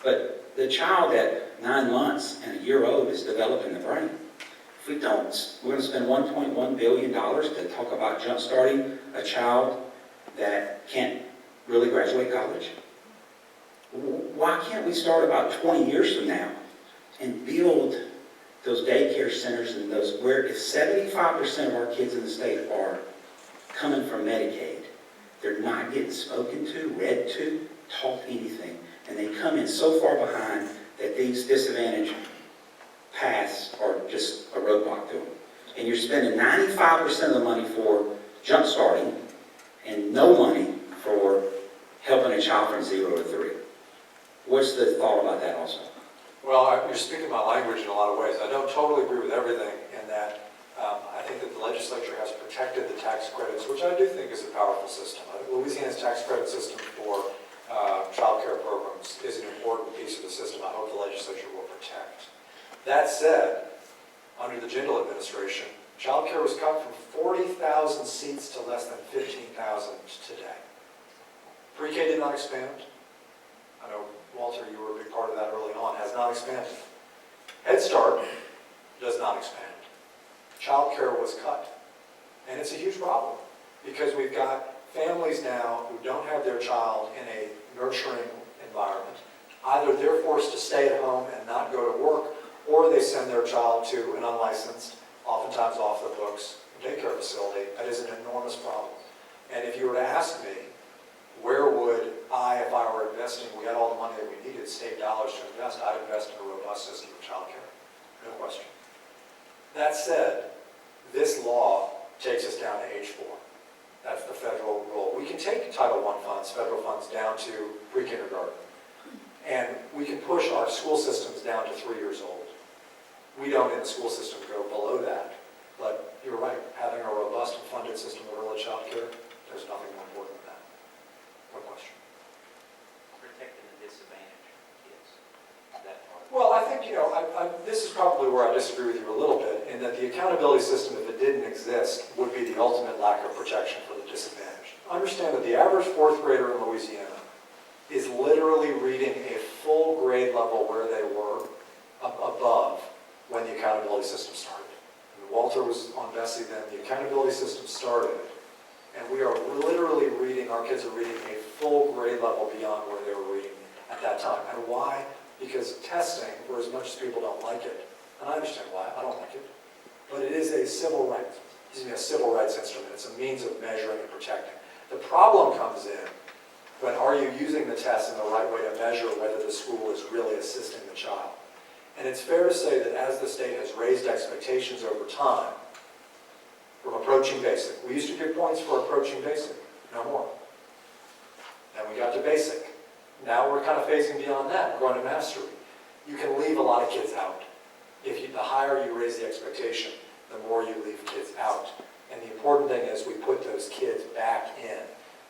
But the child at 9 months and a year old is developing the brain. If we don't, we're going to spend $1.1 billion to talk about jump-starting a child that can't really graduate college. Why can't we start about 20 years from now and build those daycare centers and those where if 75% of our kids in the state are coming from Medicaid, they're not getting spoken to, read to, taught anything, and they come in so far behind that these disadvantaged paths are just a roadblock to them. And you're spending 95% of the money for jump starting and no money for helping a child from 0 to 3. What's the thought about that also? Well, you're speaking my language in a lot of ways. I don't totally agree with everything in that I think that the legislature has protected the tax credits, which I do think is a powerful system. Louisiana's tax credit system for child care programs is an important piece of the system I hope the legislature will protect. That said, under the Jindal administration, child care was cut from 40,000 seats to less than 15,000 today. Pre-K did not expand. I know, Walter, you were a big part of that early on, has not expanded. Head Start does not expand. Child care was cut. And it's a huge problem because we've got families now who don't have their child in a nurturing environment. Either they're forced to stay at home and not go to work, or they send their child to an unlicensed, oftentimes off the books, daycare facility. That is an enormous problem. And if you were to ask me, where would I, if I were investing, we had all the money that we needed, state dollars to invest, I'd invest in a robust system of child care. No question. That said, this law takes us down to age 4. That's the federal rule. We can take Title I funds, federal funds, down to pre-kindergarten. And we can push our school systems down to 3 years old. We don't in the school system go below that. But you're right, having a robust and funded system of early child care, there's nothing more important than that. No question. Protecting the disadvantaged kids, that part. Well, I think, this is probably where I disagree with you a little bit, in that the accountability system, if it didn't exist, would be the ultimate lack of protection for the disadvantaged. Understand that the average 4th grader in Louisiana is literally reading a full grade level where they were above when the accountability system started. And Walter was on Bessie then. The accountability system started, and we are literally reading, our kids are reading a full grade level beyond where they were reading at that time. And why? Because testing, for as much as people don't like it, and I understand why, I don't like it, but it is a civil right, a civil rights instrument. It's a means of measuring and protecting. The problem comes in when are you using the test in the right way to measure whether the school is really assisting the child. And it's fair to say that as the state has raised expectations over time, from approaching basic, we used to give points for approaching basic, no more. Then we got to basic. Now we're kind of phasing beyond that, we're going to mastery. You can leave a lot of kids out. The higher you raise the expectation, the more you leave kids out. And the important thing is we put those kids back in.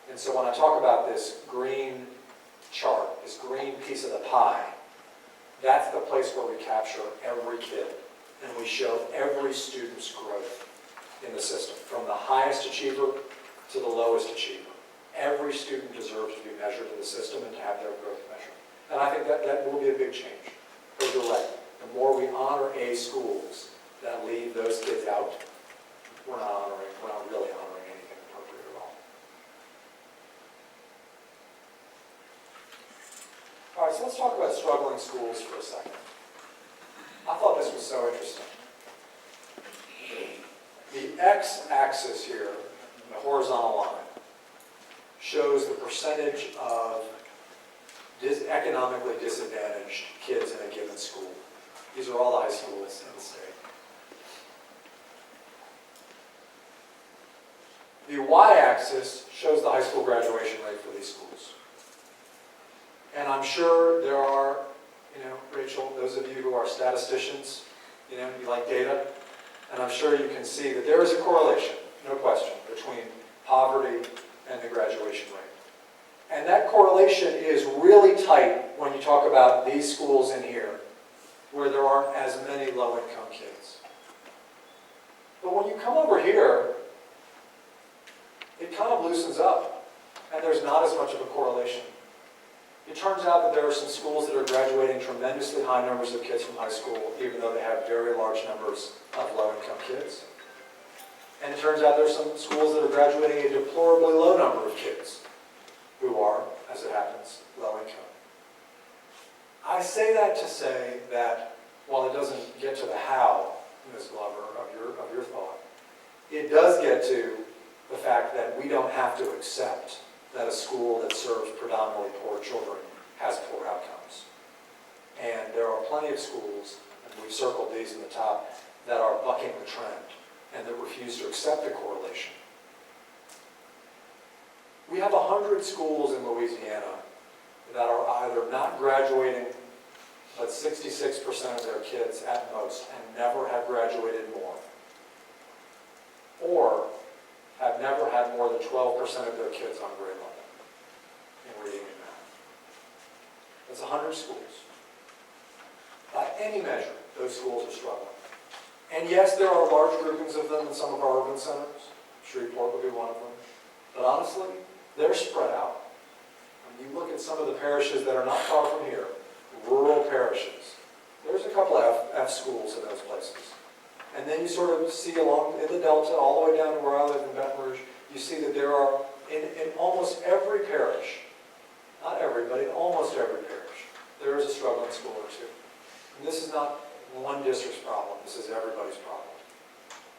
And so when I talk about this green chart, this green piece of the pie, that's the place where we capture every kid. And we show every student's growth in the system, from the highest achiever to the lowest achiever. Every student deserves to be measured in the system and to have their growth measured. And I think that will be a big change. Because you're right, the more we honor A schools that leave those kids out, we're not really honoring anything appropriate at all. All right, so let's talk about struggling schools for a second. I thought this was so interesting. The x-axis here, the horizontal line, shows the percentage of economically disadvantaged kids in a given school. These are all the high schools in the state. The y-axis shows the high school graduation rate for these schools. And I'm sure there are, Rachel, those of you who are statisticians, you like data, and I'm sure you can see that there is a correlation, no question, between poverty and the graduation rate. And that correlation is really tight when you talk about these schools in here, where there aren't as many low-income kids. But when you come over here, it kind of loosens up, and there's not as much of a correlation. It turns out that there are some schools that are graduating tremendously high numbers of kids from high school, even though they have very large numbers of low-income kids. And it turns out there are some schools that are graduating a deplorably low number of kids who are, as it happens, low income. I say that to say that while it doesn't get to the how, Ms. Glover, of your thought, it does get to the fact that we don't have to accept that a school that serves predominantly poor children has poor outcomes. And there are plenty of schools, and we've circled these in the top, that are bucking the trend and that refuse to accept the correlation. We have 100 schools in Louisiana that are either not graduating, but 66% of their kids at most, and never have graduated more, or have never had more than 12% of their kids on grade level in reading and math. That's 100 schools. By any measure, those schools are struggling. And yes, there are large groupings of them in some of our urban centers. Shreveport would be one of them. But honestly, they're spread out. When you look at some of the parishes that are not far from here, rural parishes, there's a couple of F schools in those places. And then you sort of see along in the Delta, all the way down to where I live in Baton Rouge, you see that there are, in almost every parish, not every, but in almost every parish, there is a struggling school or two. And this is not one district's problem, this is everybody's problem.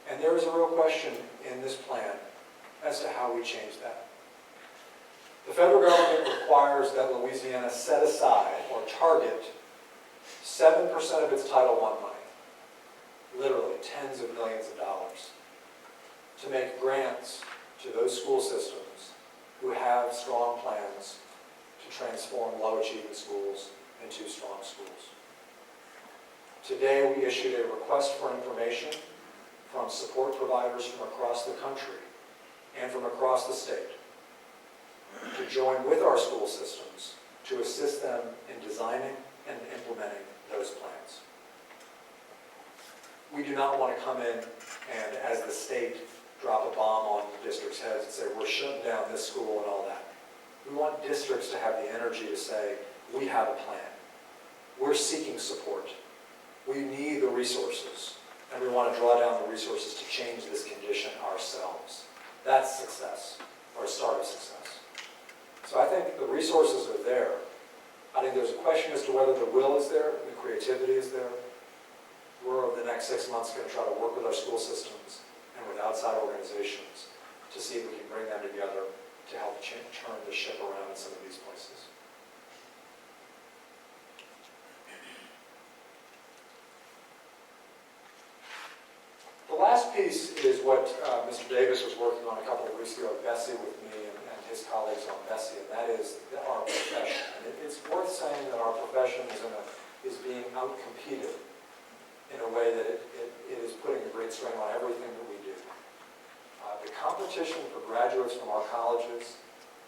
And there is a real question in this plan as to how we change that. The federal government requires that Louisiana set aside or target 7% of its Title I money, literally tens of millions of dollars, to make grants to those school systems who have strong plans to transform low-achieving schools into strong schools. Today, we issued a request for information from support providers from across the country and from across the state to join with our school systems to assist them in designing and implementing those plans. We do not want to come in and, as the state, drop a bomb on the district's heads and say, we're shutting down this school and all that. We want districts to have the energy to say, we have a plan. We're seeking support. We need the resources, and we want to draw down the resources to change this condition ourselves. That's success, or a start of success. So I think the resources are there. I think there's a question as to whether the will is there, the creativity is there. We're, over the next 6 months, going to try to work with our school systems and with outside organizations to see if we can bring them together to help turn the ship around in some of these places. The last piece is what Mr. Davis was working on a couple of weeks ago at Bessie with me and his colleagues on Bessie, and that is our profession. And it's worth saying that our profession is being out-competed in a way that it is putting a great strain on everything that we do. The competition for graduates from our colleges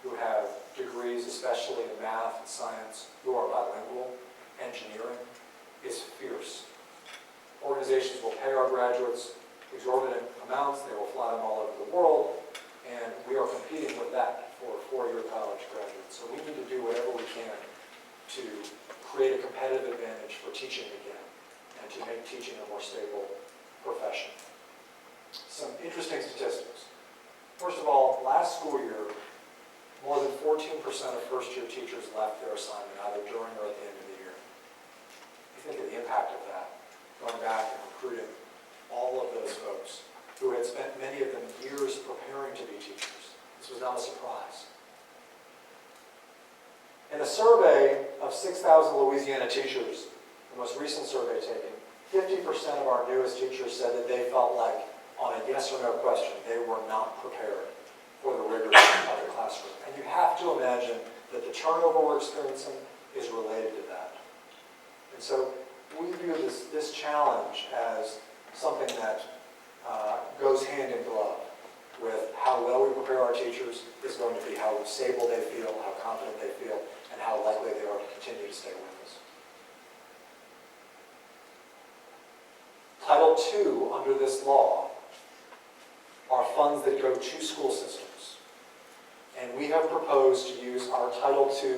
who have degrees, especially in math and science, who are bilingual, engineering, is fierce. Organizations will pay our graduates exorbitant amounts, they will fly them all over the world, and we are competing with that for four-year college graduates. So we need to do whatever we can to create a competitive advantage for teaching again and to make teaching a more stable profession. Some interesting statistics. First of all, last school year, more than 14% of first-year teachers left their assignment either during or at the end of the year. You think of the impact of that, going back and recruiting all of those folks who had spent many of them years preparing to be teachers. This was not a surprise. In a survey of 6,000 Louisiana teachers, the most recent survey taken, 50% of our newest teachers said that they felt like, on a yes or no question, they were not prepared for the rigors of the classroom. And you have to imagine that the turnover we're experiencing is related to that. And so we view this challenge as something that goes hand in glove with how well we prepare our teachers is going to be how stable they feel, how confident they feel, and how likely they are to continue to stay with us. Title II under this law are funds that go to school systems. And we have proposed to use our Title II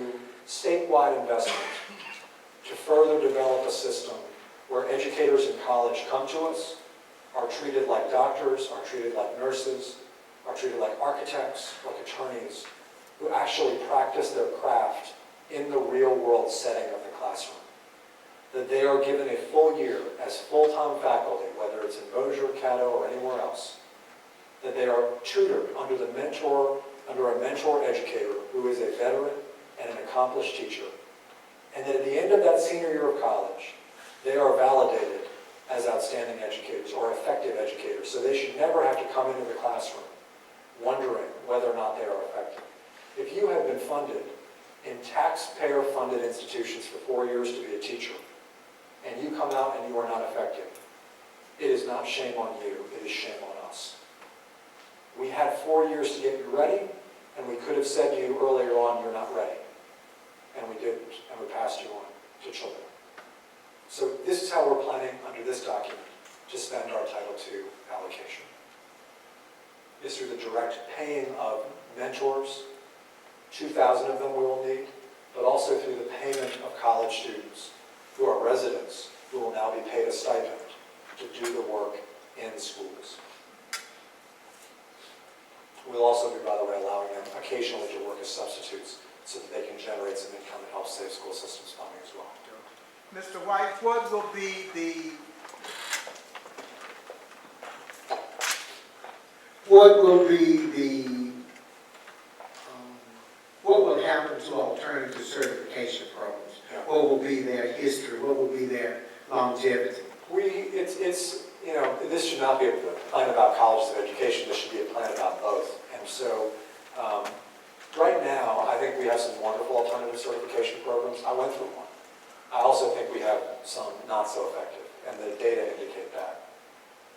statewide investment to further develop a system where educators in college come to us, are treated like doctors, are treated like nurses, are treated like architects, like attorneys, who actually practice their craft in the real-world setting of the classroom. That they are given a full year as full-time faculty, whether it's in Bossier, Caddo, or anywhere else. That they are tutored under a mentor educator who is a veteran and an accomplished teacher. And that at the end of that senior year of college, they are validated as outstanding educators or effective educators. So they should never have to come into the classroom wondering whether or not they are effective. If you have been funded in taxpayer-funded institutions for 4 years to be a teacher, and you come out and you are not effective, it is not shame on you, it is shame on us. We had 4 years to get you ready, and we could have said to you earlier on, you're not ready. and we didn't, and we passed you on to children. So this is how we're planning under this document to spend our Title II allocation. Is through the direct paying of mentors, 2,000 of them we will need, but also through the payment of college students who are residents who will now be paid a stipend to do the work in schools. We'll also be, by the way, allowing them occasionally to work as substitutes so that they can generate some income and help save school systems funding as well. Mr. White, what will be what will happen to alternative certification programs? Yeah. What will be their history? What will be their longevity? You know, this should not be a plan about colleges of education, this should be a plan about both. And so, right now, I think we have some wonderful alternative certification programs. I went through one. I also think we have some not so effective, and the data indicate that.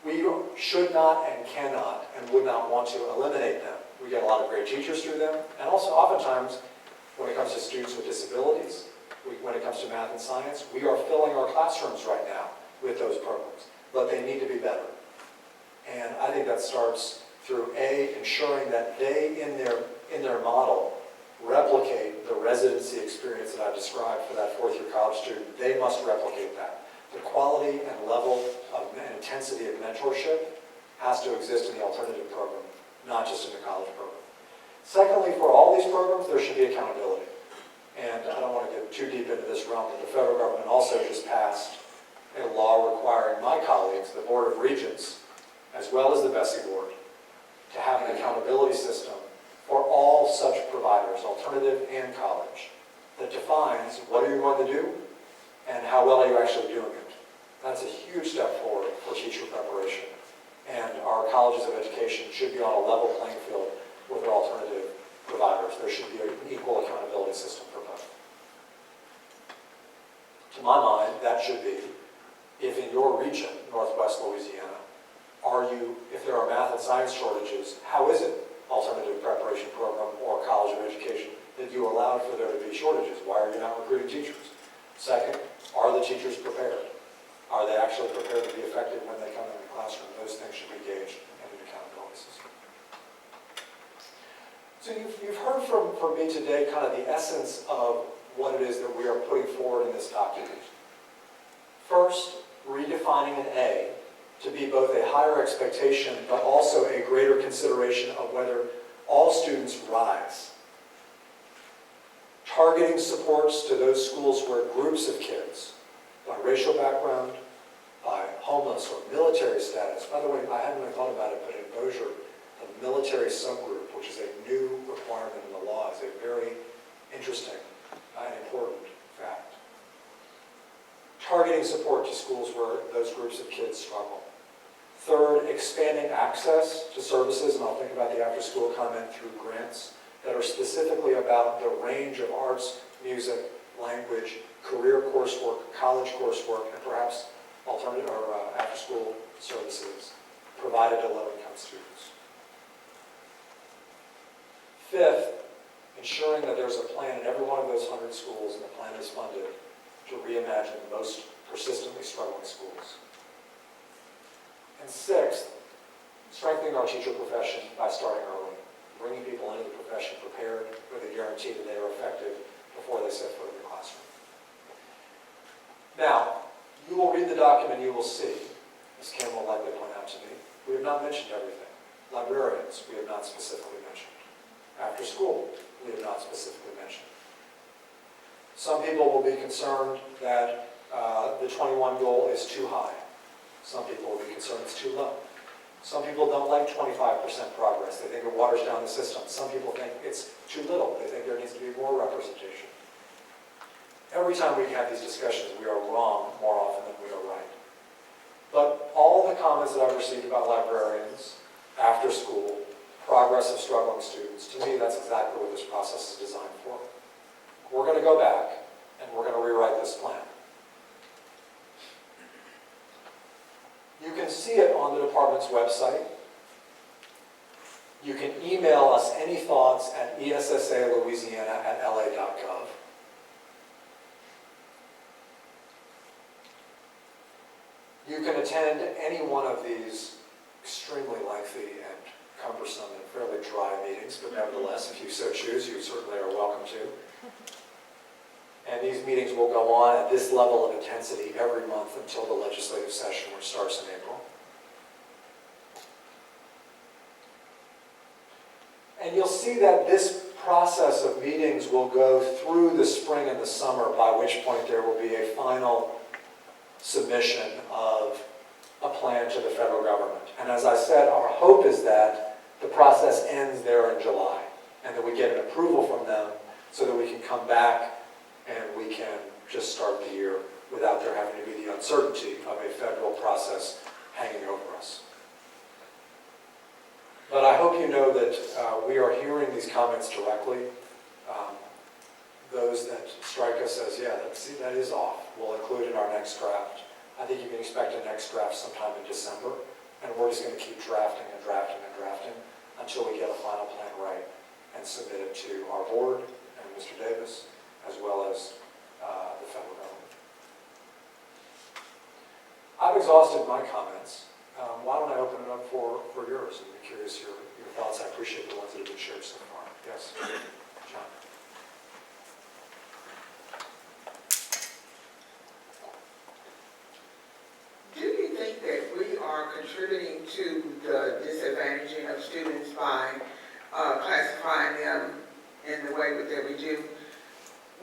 We should not and cannot and would not want to eliminate them. We get a lot of great teachers through them, and also oftentimes, when it comes to students with disabilities, when it comes to math and science, we are filling our classrooms right now with those programs, but they need to be better. And I think that starts through ensuring that they, in their model, replicate the residency experience that I've described for that fourth-year college student. They must replicate that. The quality and level and intensity of mentorship has to exist in the alternative program, not just in the college program. Secondly, for all these programs, there should be accountability. And I don't want to get too deep into this realm, but the federal government also just passed a law requiring my colleagues, the Board of Regents, as well as the Bessie Board, to have an accountability system for all such providers, alternative and college, that defines what are you going to do and how well are you actually doing it. That's a huge step forward for teacher preparation. And our colleges of education should be on a level playing field with their alternative providers. There should be an equal accountability system for both. To my mind, that should be, if in your region, Northwest Louisiana, if there are math and science shortages, how is it, alternative preparation program or college of education, that you allowed for there to be shortages? Why are you not recruiting teachers? Second, are the teachers prepared? Are they actually prepared to be effective when they come in the classroom? Those things should be gauged in an accountability system. So you've heard from me today kind of the essence of what it is that we are putting forward in this document. First, redefining an A to be both a higher expectation but also a greater consideration of whether all students rise. Targeting supports to those schools where groups of kids, by racial background, by homeless or military status. By the way, I hadn't really thought about it, but in Bossier, the military subgroup, which is a new requirement in the law, is a very interesting and important fact. Targeting support to schools where those groups of kids struggle. Third, expanding access to services, and I'll think about the after-school comment through grants that are specifically about the range of arts, music, language, career coursework, college coursework, and perhaps alternative or after-school services provided to low-income students. Fifth, ensuring that there's a plan in every one of those 100 schools and the plan is funded to reimagine the most persistently struggling schools. And sixth, strengthening our teacher profession by starting early, bringing people into the profession prepared with a guarantee that they are effective before they set foot in the classroom. Now, you will read the document, you will see, as Kim will likely point out to me, we have not mentioned everything. Librarians, we have not specifically mentioned. After school, we have not specifically mentioned. Some people will be concerned that the 21 goal is too high. Some people will be concerned it's too low. Some people don't like 25% progress. They think it waters down the system. Some people think it's too little. They think there needs to be more representation. Every time we have these discussions, we are wrong more often than we are right. But all the comments that I've received about librarians, after school, progress of struggling students, to me, that's exactly what this process is designed for. We're going to go back and we're going to rewrite this plan. You can see it on the department's website. You can email us any thoughts at ESSA Louisiana@la.gov. You can attend any one of these extremely lengthy and cumbersome and fairly dry meetings, but nevertheless, if you so choose, you certainly are welcome to. And these meetings will go on at this level of intensity every month until the legislative session, which starts in April. And you'll see that this process of meetings will go through the spring and the summer, by which point there will be a final submission of a plan to the federal government. And as I said, our hope is that the process ends there in July, and that we get an approval from them so that we can come back and we can just start the year without there having to be the uncertainty of a federal process hanging over us. But I hope you know that we are hearing these comments directly. Those that strike us as, yeah, that is off, we'll include in our next draft. I think you can expect a next draft sometime in December, and we're just going to keep drafting and drafting and drafting until we get a final plan right and submit it to our board and Mr. Davis, as well as the federal government. I've exhausted my comments. Why don't I open it up for yours? I'm curious your thoughts. I appreciate the ones that have been shared so far. Yes, John. Do you think that we are contributing to the disadvantaging of students by classifying them in the way that we do?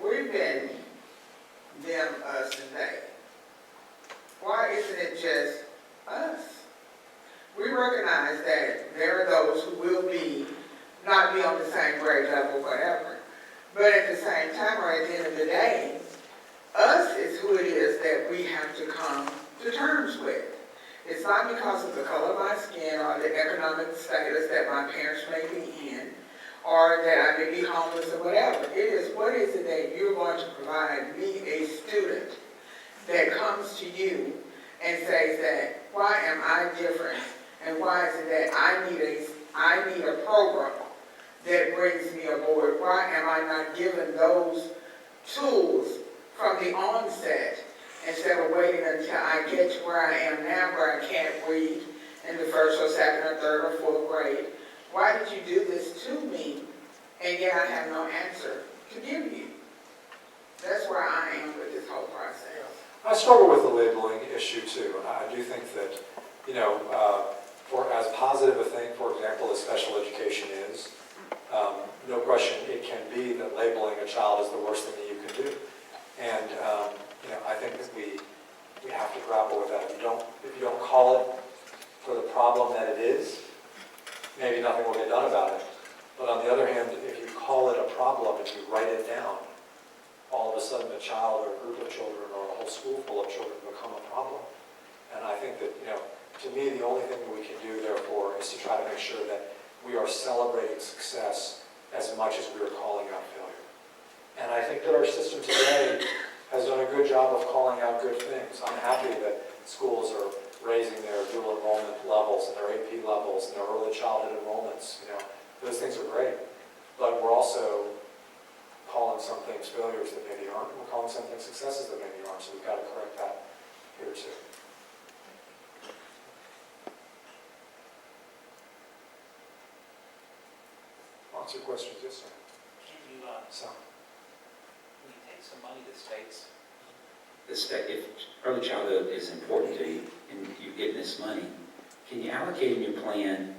We've been them, us, and they. Why isn't it just us? We recognize that there are those who will not be on the same grade level, whatever. But at the same time, or at the end of the day, us is who it is that we have to come to terms with. It's not because of the color of my skin or the economic status that my parents may be in, or that I may be homeless or whatever. It is, what is it that you're going to provide me, a student, that comes to you and says that, why am I different? And why is it that I need a program that brings me aboard? Why am I not given those tools from the onset instead of waiting until I get to where I am now, where I can't read in the first or second or third or fourth grade? Why did you do this to me, and yet I have no answer to give you? That's where I am with this whole process. I struggle with the labeling issue too, and I do think that, for as positive a thing, for example, as special education is, no question it can be that labeling a child is the worst thing that you can do. And I think that we have to grapple with that. If you don't call it for the problem that it is, maybe nothing will get done about it. But on the other hand, if you call it a problem and you write it down, all of a sudden a child or a group of children or a whole school full of children become a problem. And I think that, to me, the only thing that we can do, therefore, is to try to make sure that we are celebrating success as much as we are calling out failure. And I think that our system today has done a good job of calling out good things. I'm happy that schools are raising their dual enrollment levels and their AP levels and their early childhood enrollments. Those things are great. But we're also calling some things failures that maybe aren't, and we're calling some things successes that maybe aren't, so we've got to correct that here too. Answer questions, yes, sir. Can you, So, when you take some money to states, If early childhood is important to you and you're getting this money, can you allocate in your plan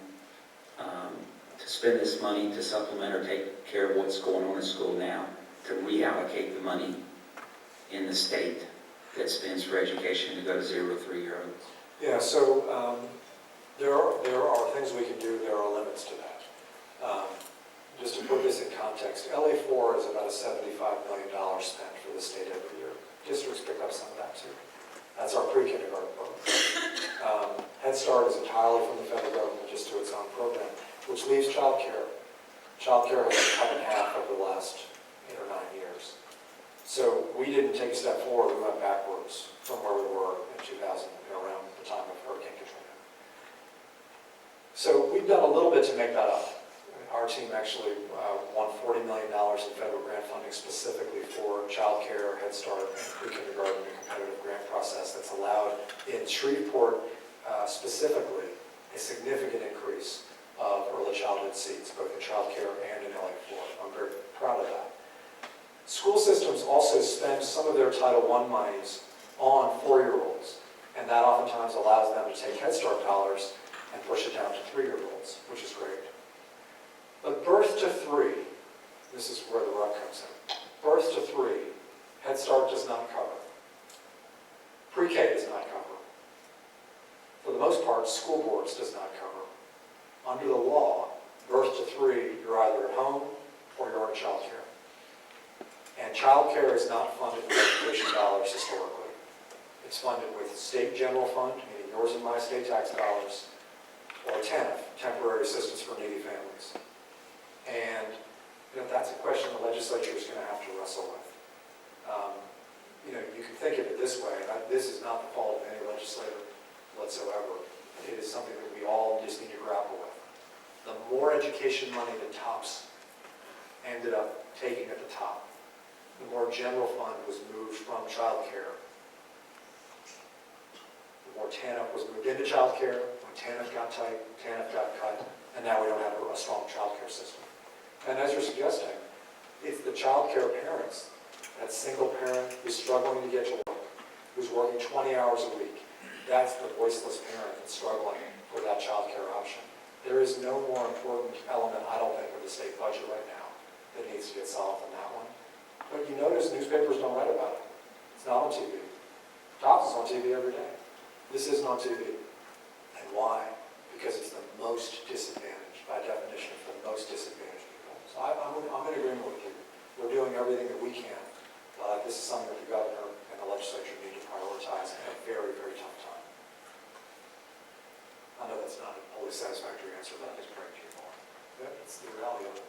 to spend this money to supplement or take care of what's going on in school now, to reallocate the money in the state that spends for education to go to 0 to 3-year-olds? yeah, so there are things we can do. There are limits to that. Just to put this in context, LA4 is about a $75 million spend for the state every year. Districts pick up some of that too. That's our pre-kindergarten program. Head Start is entirely from the federal government, just to its own program, which leaves child care. Child care has been cut in half over the last 8 or 9 years. So we didn't take a step forward, we went backwards from where we were in 2000, around the time of Hurricane Katrina. So we've done a little bit to make that up. Our team actually won $40 million in federal grant funding specifically for child care, Head Start, and pre-kindergarten, a competitive grant process that's allowed In Shreveport specifically, a significant increase of early childhood seats, both in childcare and in LA4. I'm very proud of that. School systems also spend some of their Title I monies on 4-year-olds, and that oftentimes allows them to take Head Start dollars and push it down to 3-year-olds, which is great. But birth to 3, this is where the rub comes in. Birth to 3, Head Start does not cover. Pre-K does not cover. For the most part, school boards does not cover. Under the law, birth to 3, you're either at home or you're in child care. And child care is not funded with education dollars historically. It's funded with state general fund, meaning yours and my state tax dollars, or TANF, Temporary Assistance for Needy Families. And that's a question the legislature is going to have to wrestle with. You can think of it this way. This is not the fault of any legislator whatsoever. It is something that we all just need to grapple with. The more education money the TOPS ended up taking at the top, the more general fund was moved from child care. The more TANF was moved into child care. When TANF got tight, TANF got cut, and now we don't have a strong child care system. And as you're suggesting, it's the child care parents, that single parent who's struggling to get to work, who's working 20 hours a week. That's the voiceless parent that's struggling for that child care option. There is no more important element, I don't think, of the state budget right now that needs to get solved than that one. But you notice newspapers don't write about it. It's not on TV. TOPS is on TV every day. This isn't on TV. And why? Because it's the most disadvantaged, by definition, it's the most disadvantaged people. So I'm in agreement with you. We're doing everything that we can. This is something that the governor and the legislature need to prioritize in a very, very tough time. I know that's not a wholly satisfactory answer, but I'm just bringing it to your point. That's the reality of it.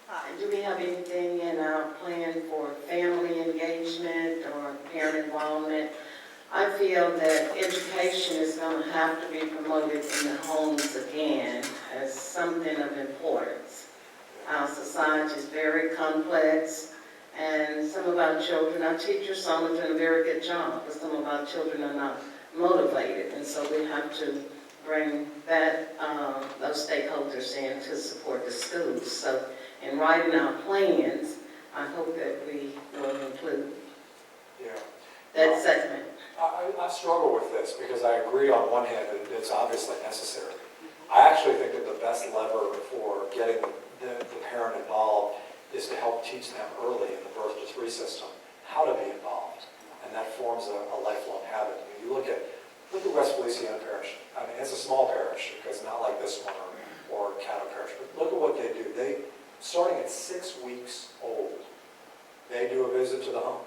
Hi, do we have anything in our plan for family engagement or parent involvement? I feel that education is going to have to be promoted in the homes again as something of importance. Our society is very complex, and some of our children, our teachers, some are doing a very good job, but some of our children are not motivated, and so we have to bring that those stakeholders in to support the schools. So in writing our plans, I hope that we will include that segment. I struggle with this because I agree on one hand that it's obviously necessary. I actually think that the best lever for getting the parent involved is to help teach them early in the birth to 3 system how to be involved, and that forms a lifelong habit. I mean, look at West Louisiana Parish. I mean, it's a small parish because not like this one or Caddo Parish, but look at what they do. They, starting at 6 weeks old, they do a visit to the home.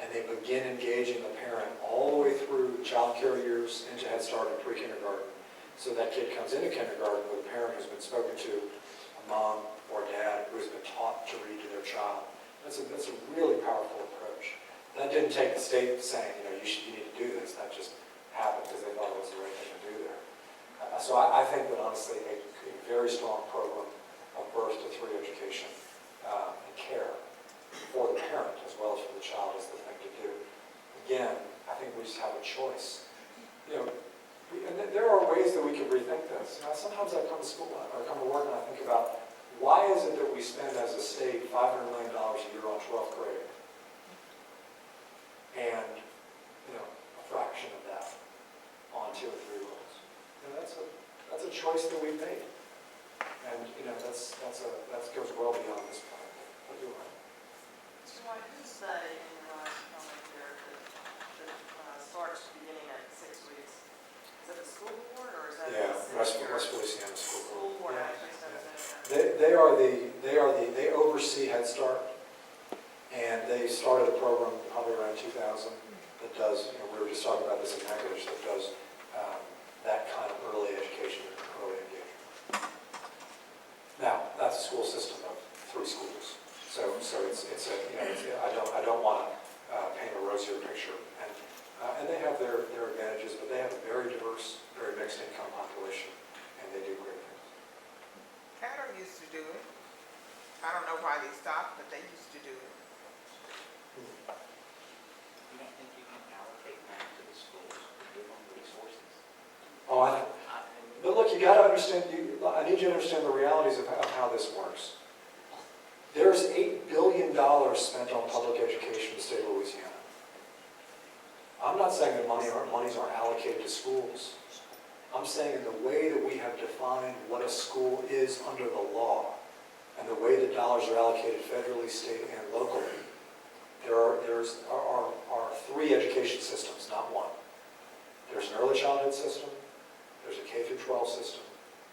And they begin engaging the parent all the way through child care years into Head Start and pre-kindergarten. So that kid comes into kindergarten with a parent who's been spoken to, a mom or a dad who has been taught to read to their child. That's a really powerful approach. That didn't take the state saying, you need to do this. That just happened because they thought it was the right thing to do there. So I think that honestly a very strong program of birth to 3 education and care for the parent as well as for the child is the thing to do. Again, I think we just have a choice. And there are ways that we can rethink this. Sometimes I come to school or come to work and I think about why is it that we spend as a state $500 million a year on 12th grade, and a fraction of that on 2 and 3-year-olds. That's a choice that we've made, and that goes well beyond this point. What do you want? Who's in your last comment there that starts beginning at 6 weeks? Is that the school board or is that the West Louisiana School Board. board actually sets They it? they oversee Head Start, and they started a program probably around 2000 that does, we were just talking about this in Anchorage, that does that kind of early education and early engagement. Now, that's a school system of 3 schools. So I don't want to paint a rosier picture, and they have their advantages, but they have a very diverse, very mixed income population, and they do great things. Caddo used to do it. I don't know why they stopped, but they used to do it. You don't think you can allocate money to the schools to give them resources? Oh, but look, you gotta understand, I need you to understand the realities of how this works. There's $8 billion spent on public education in the state of Louisiana. I'm not saying that monies aren't allocated to schools. I'm saying in the way that we have defined what a school is under the law, and the way that dollars are allocated federally, state, and locally, there are three education systems, not one. There's an early childhood system, there's a K through 12 system,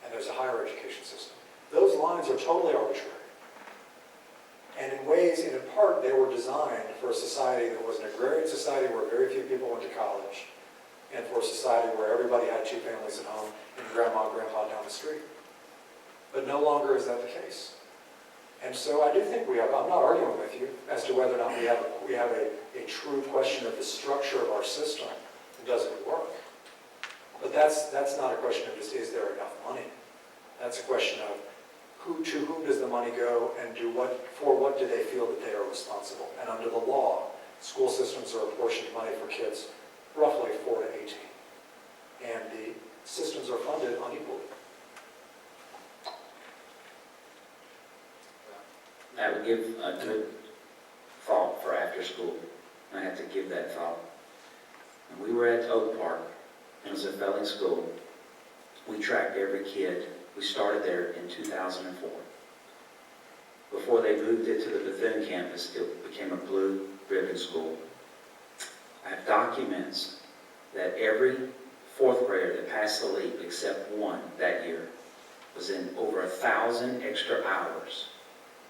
and there's a higher education system. Those lines are totally arbitrary. And in ways, and in part, they were designed for a society that was an agrarian society where very few people went to college, and for a society where everybody had two families at home and grandma and grandpa down the street. But no longer is that the case. And so I do think I'm not arguing with you as to whether or not we have a true question of the structure of our system and does it work. But that's not a question of just is there enough money. That's a question of to whom does the money go and for what do they feel that they are responsible. And under the law, school systems are apportioned money for kids roughly 4 to 18. And the systems are funded unequally. That would give a good thought for after school. I have to give that thought. When we were at Oak Park, it was a failing school. We tracked every kid. We started there in 2004. Before they moved it to the Bethune campus, it became a blue ribbon school. I have documents that every fourth grader that passed the leap, except one that year, was in over 1,000 extra hours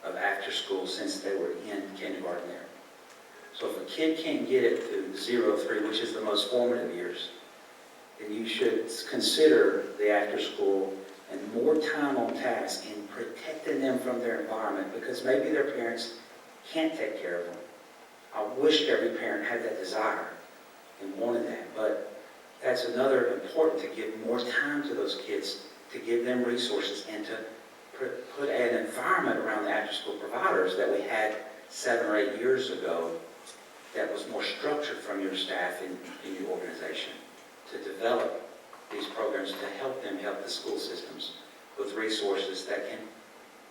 of after school since they were in kindergarten there. So if a kid can't get it through 0 to 3, which is the most formative years, then you should consider the after school and more time on task in protecting them from their environment, because maybe their parents can't take care of them. I wish every parent had that desire and wanted that, but that's another important to give more time to those kids, to give them resources and to put an environment around the after-school providers that we had 7 or 8 years ago that was more structured from your staff in your organization to develop these programs to help them help the school systems with resources that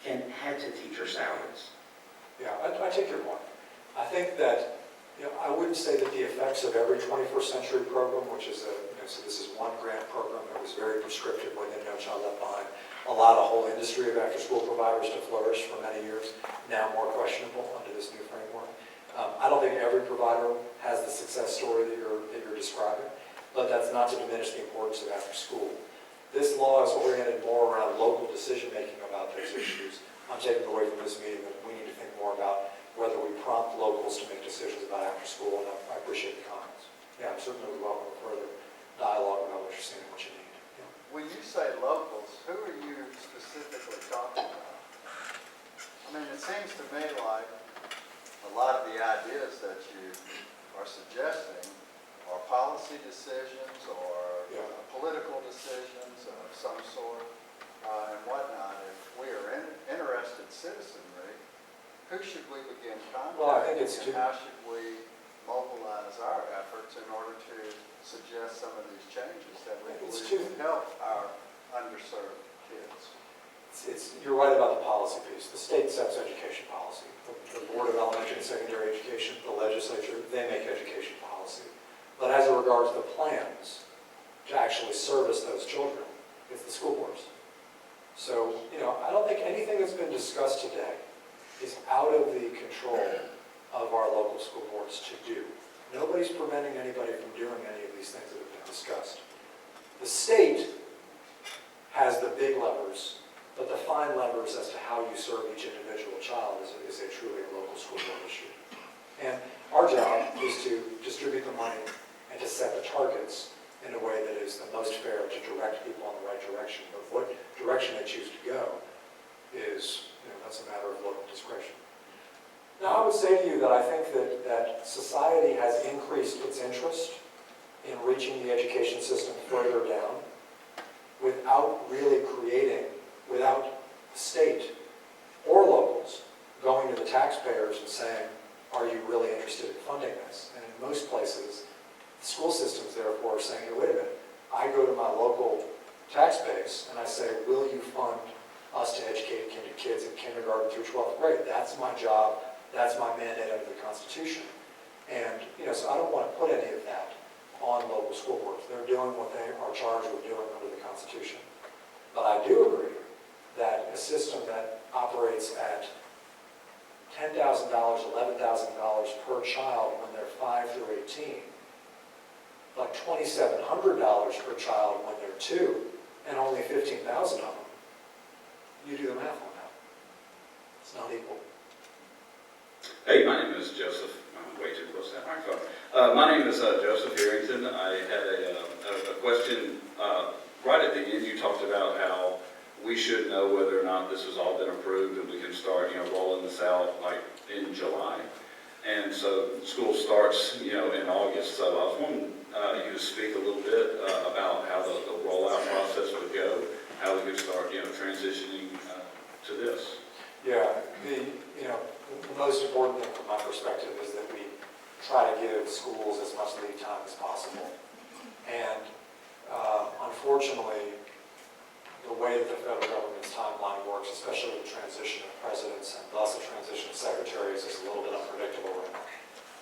can add to teacher salaries. Yeah, I take your point. I think that, I wouldn't say that the effects of every 21st century program, which is so this is one grant program that was very prescriptive within No Child Left Behind, allowed a whole industry of after-school providers to flourish for many years, now more questionable under this new framework. I don't think every provider has the success story that you're describing, but that's not to diminish the importance of after-school. This law is oriented more around local decision-making about those issues. I'm taking away from this meeting that we need to think more about whether we prompt locals to make decisions about after-school, and I appreciate the comments. Yeah, I'm certainly welcome further dialogue about what you're seeing and what you need. Yeah. When you say locals, who are you specifically talking about? I mean, it seems to me like a lot of the ideas that you are suggesting are policy decisions or political decisions of some sort and whatnot. If we are interested citizenry, who should we begin contacting? Well, I think it's and how should we mobilize our efforts in order to suggest some of these changes that we believe will help our underserved kids? You're right about the policy piece. The state sets education policy. The Board of Elementary and Secondary Education, the legislature, they make education policy. But as it regards the plans to actually service those children, it's the school boards. So, I don't think anything that's been discussed today is out of the control of our local school boards to do. Nobody's preventing anybody from doing any of these things that have been discussed. The state has the big levers, but the fine levers as to how you serve each individual child is a truly local school board issue. And our job is to distribute the money and to set the targets in a way that is the most fair to direct people in the right direction. But what direction they choose to go is, that's a matter of local discretion. Now, I would say to you that I think that society has increased its interest in reaching the education system further down without really without state or locals to the taxpayers and saying, are you really interested in funding this? And in most places, the school systems therefore are saying, hey, wait a minute, I go to my local tax base and I say, will you fund us to educate kids in kindergarten through 12th grade? That's my job, that's my mandate under the Constitution. And, so I don't want to put any of that on local school boards. They're doing what they are charged with doing under the Constitution. But I do agree that a system that operates at $10,000, $11,000 per child when they're 5 through 18, like $2,700 per child when they're 2, and only 15,000 of them, you do the math on that. It's not equal. Hey, my name is Joseph. I'm way too close to that microphone. My name is Joseph Harrington. I had a question right at the end. You talked about how we should know whether or not this has all been approved and we can start, rolling this out like in July. And so school starts, in August. So I was wanting you to speak a little bit about how the rollout process would go, how we could start, transitioning to this. Yeah, the most important thing from my perspective is that we try to give schools as much lead time as possible. And unfortunately, the way that the federal government's timeline works, especially with the transition of presidents and thus the transition of secretaries, is a little bit unpredictable right now.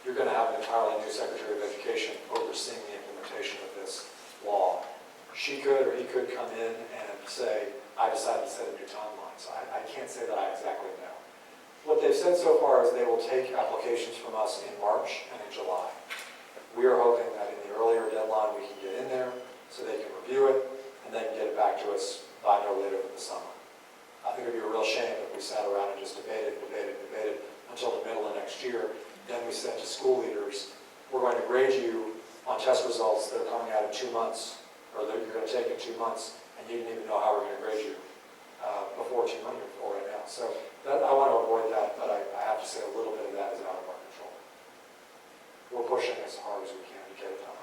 You're going to have an entirely new Secretary of Education overseeing the implementation of this law. She could or he could come in and say, I decided to set a new timeline. So I can't say that I exactly know. What they've said so far is they will take applications from us in March and in July. We are hoping that in the earlier deadline we can get in there so they can review it and they can get it back to us by no later than the summer. I think it would be a real shame if we sat around and just debated until the middle of next year. Then we said to school leaders, we're going to grade you on test results that are coming out in 2 months, or that you're going to take in 2 months, and you didn't even know how we're going to grade you before 2 months before right now. So I want to avoid that, but I have to say a little bit of that is out of our control. We're pushing as hard as we can to get it done.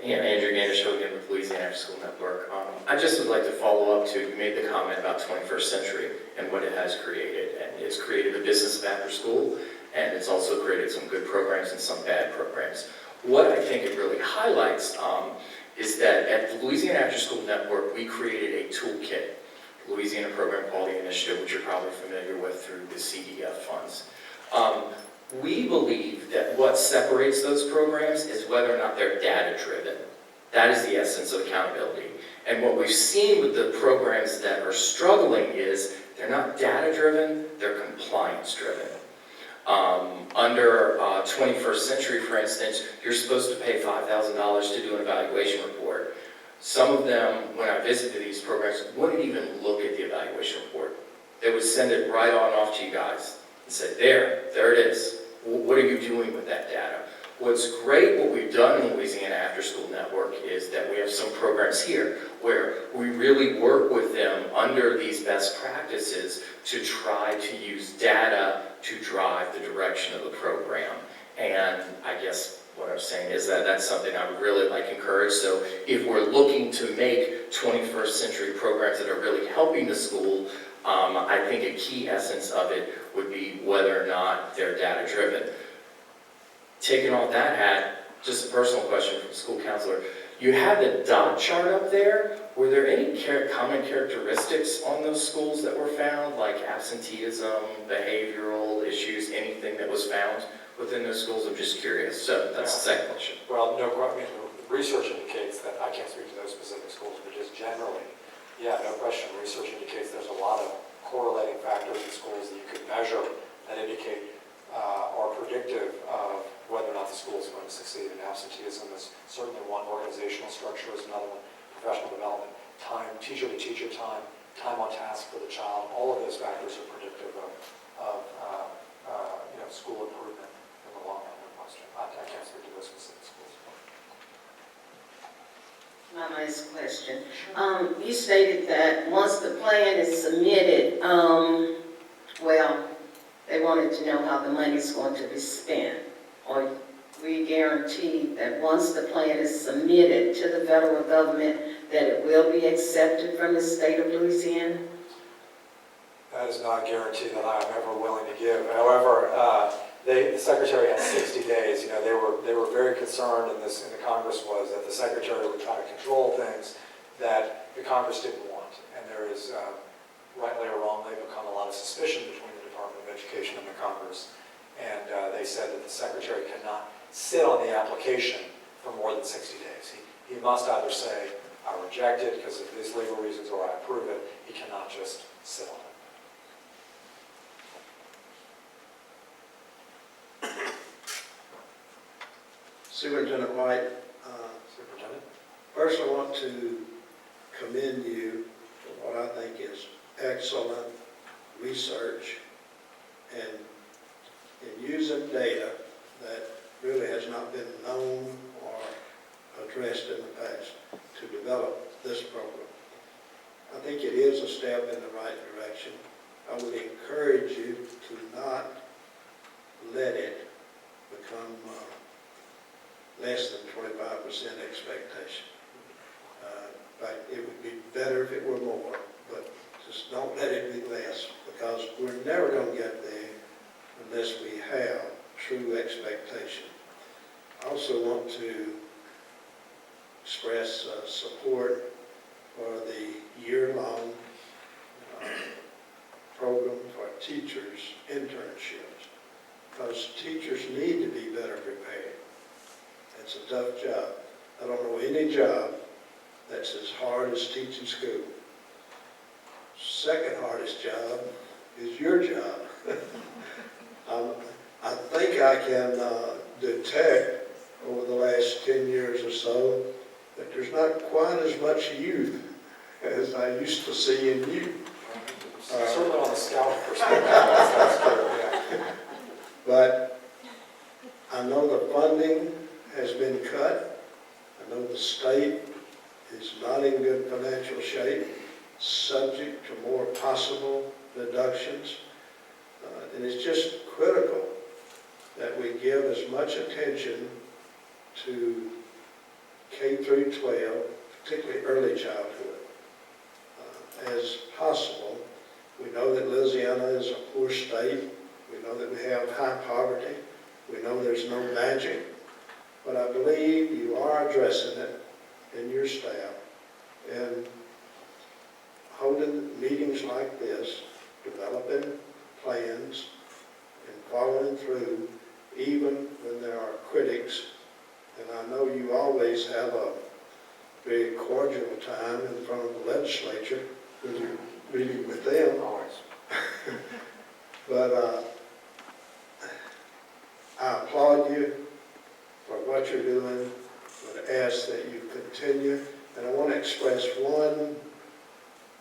Yeah, Andrew Gander again with Louisiana After School Network. I just would like to follow up to, you made the comment about 21st century and what it has created. And it's created a business of after school, and it's also created some good programs and some bad programs. What I think it really highlights is that at the Louisiana After School Network, we created a toolkit, Louisiana Program Quality Initiative, which you're probably familiar with through the CDF funds. We believe that what separates those programs is whether or not they're data-driven. That is the essence of accountability. And what we've seen with the programs that are struggling is they're not data-driven, they're compliance-driven. Under 21st Century, for instance, you're supposed to pay $5,000 to do an evaluation report. Some of them, when I visited these programs, wouldn't even look at the evaluation report. They would send it right on off to you guys and say, there it is. What are you doing with that data? What's great, what we've done in Louisiana After School Network is that we have some programs here where we really work with them under these best practices to try to use data to drive the direction of the program. And I guess what I'm saying is that that's something I would really like to encourage. So if we're looking to make 21st century programs that are really helping the school, I think a key essence of it would be whether or not they're data-driven. Taking off that hat, just a personal question from the school counselor. You have the dot chart up there. Were there any common characteristics on those schools that were found, like absenteeism, behavioral issues, anything that was found within those schools? I'm just curious. So that's the second question. Well, no, research indicates that, I can't speak to those specific schools, but just generally, yeah, no question, research indicates there's a lot of correlating factors in schools that you could measure that indicate are predictive of whether or not the school is going to succeed. And absenteeism is certainly one, organizational structure is another one, professional development, time, teacher-to-teacher time, time on task for the child, all of those factors are predictive of school improvement in the long run, no question. I can't speak to those specific schools. My last question. You stated that once the plan is submitted, well, they wanted to know how the money is going to be spent. Are we guarantee that once the plan is submitted to the federal government, that it will be accepted from the state of Louisiana? That is not a guarantee that I'm ever willing to give. However, the Secretary had 60 days. You know, they were very concerned, and the Congress was, that the Secretary would try to control things that the Congress didn't want. And there is, rightly or wrongly, become a lot of suspicion between the Department of Education and the Congress. And they said that the Secretary cannot sit on the application for more than 60 days. He must either say, I reject it because of these legal reasons, or I approve it. He cannot just sit on it. Superintendent White, Superintendent? first I want to commend you for what I think is excellent research and in using data that really has not been known or addressed in the past to develop this program. I think it is a step in the right direction. I would encourage you to not let it become less than 25% expectation. In fact, it would be better if it were more, but just don't let it be less, because we're never going to get there unless we have true expectation. I also want to express support for the year-long program for teachers' internships, because teachers need to be better prepared. It's a tough job. I don't know any job that's as hard as teaching school. Second hardest job is your job. I think I can detect over the last 10 years or so that there's not quite as much youth as I used to see in you. Certainly on the scout perspective, that's true, yeah. But I know the funding has been cut. I know the state is not in good financial shape, subject to more possible deductions. And it's just critical that we give as much attention to K through 12, particularly early childhood, as possible. We know that Louisiana is a poor state. We know that we have high poverty. We know there's no magic. But I believe you are addressing it in your staff, and holding meetings like this, developing plans, and following through, even when there are critics. And I know you always have a very cordial time in front of the legislature when you're meeting with them. Always. But I applaud you for what you're doing. I would ask that you continue. And I want to express one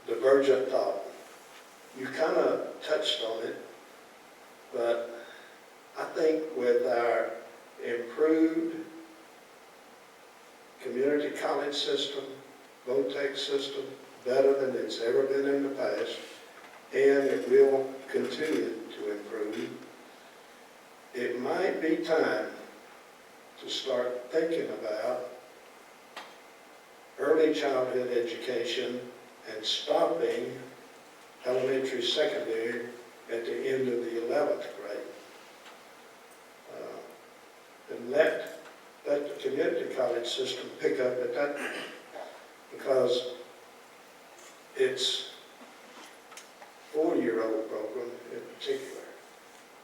divergent thought. You kind of touched on it, but I think with our improved community college system, VOTEC system, better than it's ever been in the past, and it will continue to improve, it might be time to start thinking about early childhood education and stopping elementary, secondary at the end of the 11th grade. And let the community college system pick up at that point, because it's four-year-old program in particular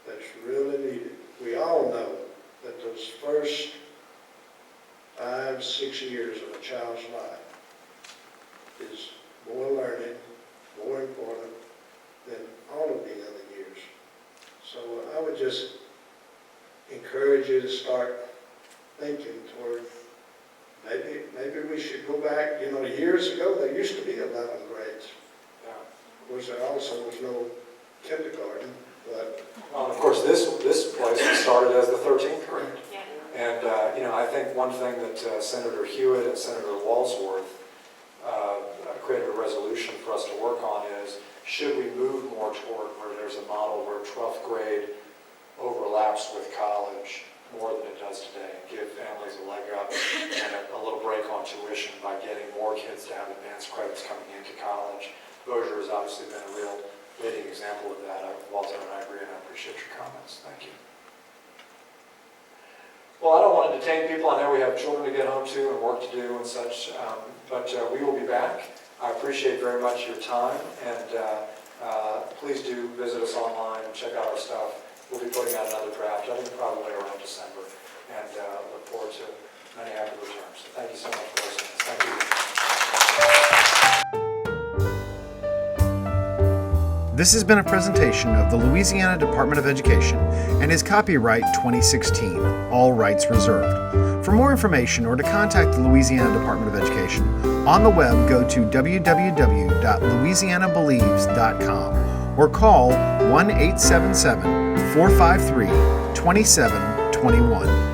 that's really needed. We all know that those first 5, 6 years of a child's life is more learning, more important than all of the other years. So I would just encourage you to start thinking toward, maybe we should go back. You know, years ago there used to be 11 grades. Yeah. Of course, there also was no kindergarten, but Well, and of course, this place was started as the 13th grade. Yeah. And, I think one thing that Senator Hewitt and Senator Walsworth created a resolution for us to work on is, should we move more toward where there's a model where 12th grade overlaps with college, more than it does today, and give families a leg up and a little break on tuition by getting more kids to have advanced credits coming into college. Bossier has obviously been a real leading example of that. Walter and I agree, and I appreciate your comments. Thank you. Well, I don't want to detain people. I know we have children to get home to and work to do and such, but we will be back. I appreciate very much your time, and please do visit us online and check out our stuff. We'll be putting out another draft, I think probably around December, and look forward to many happy returns. So thank you so much for listening. Thank you. This has been a presentation of the Louisiana Department of Education and is copyright 2016, all rights reserved. For more information or to contact the Louisiana Department of Education, on the web go to www.louisianabelieves.com or call 1-877-453-2721.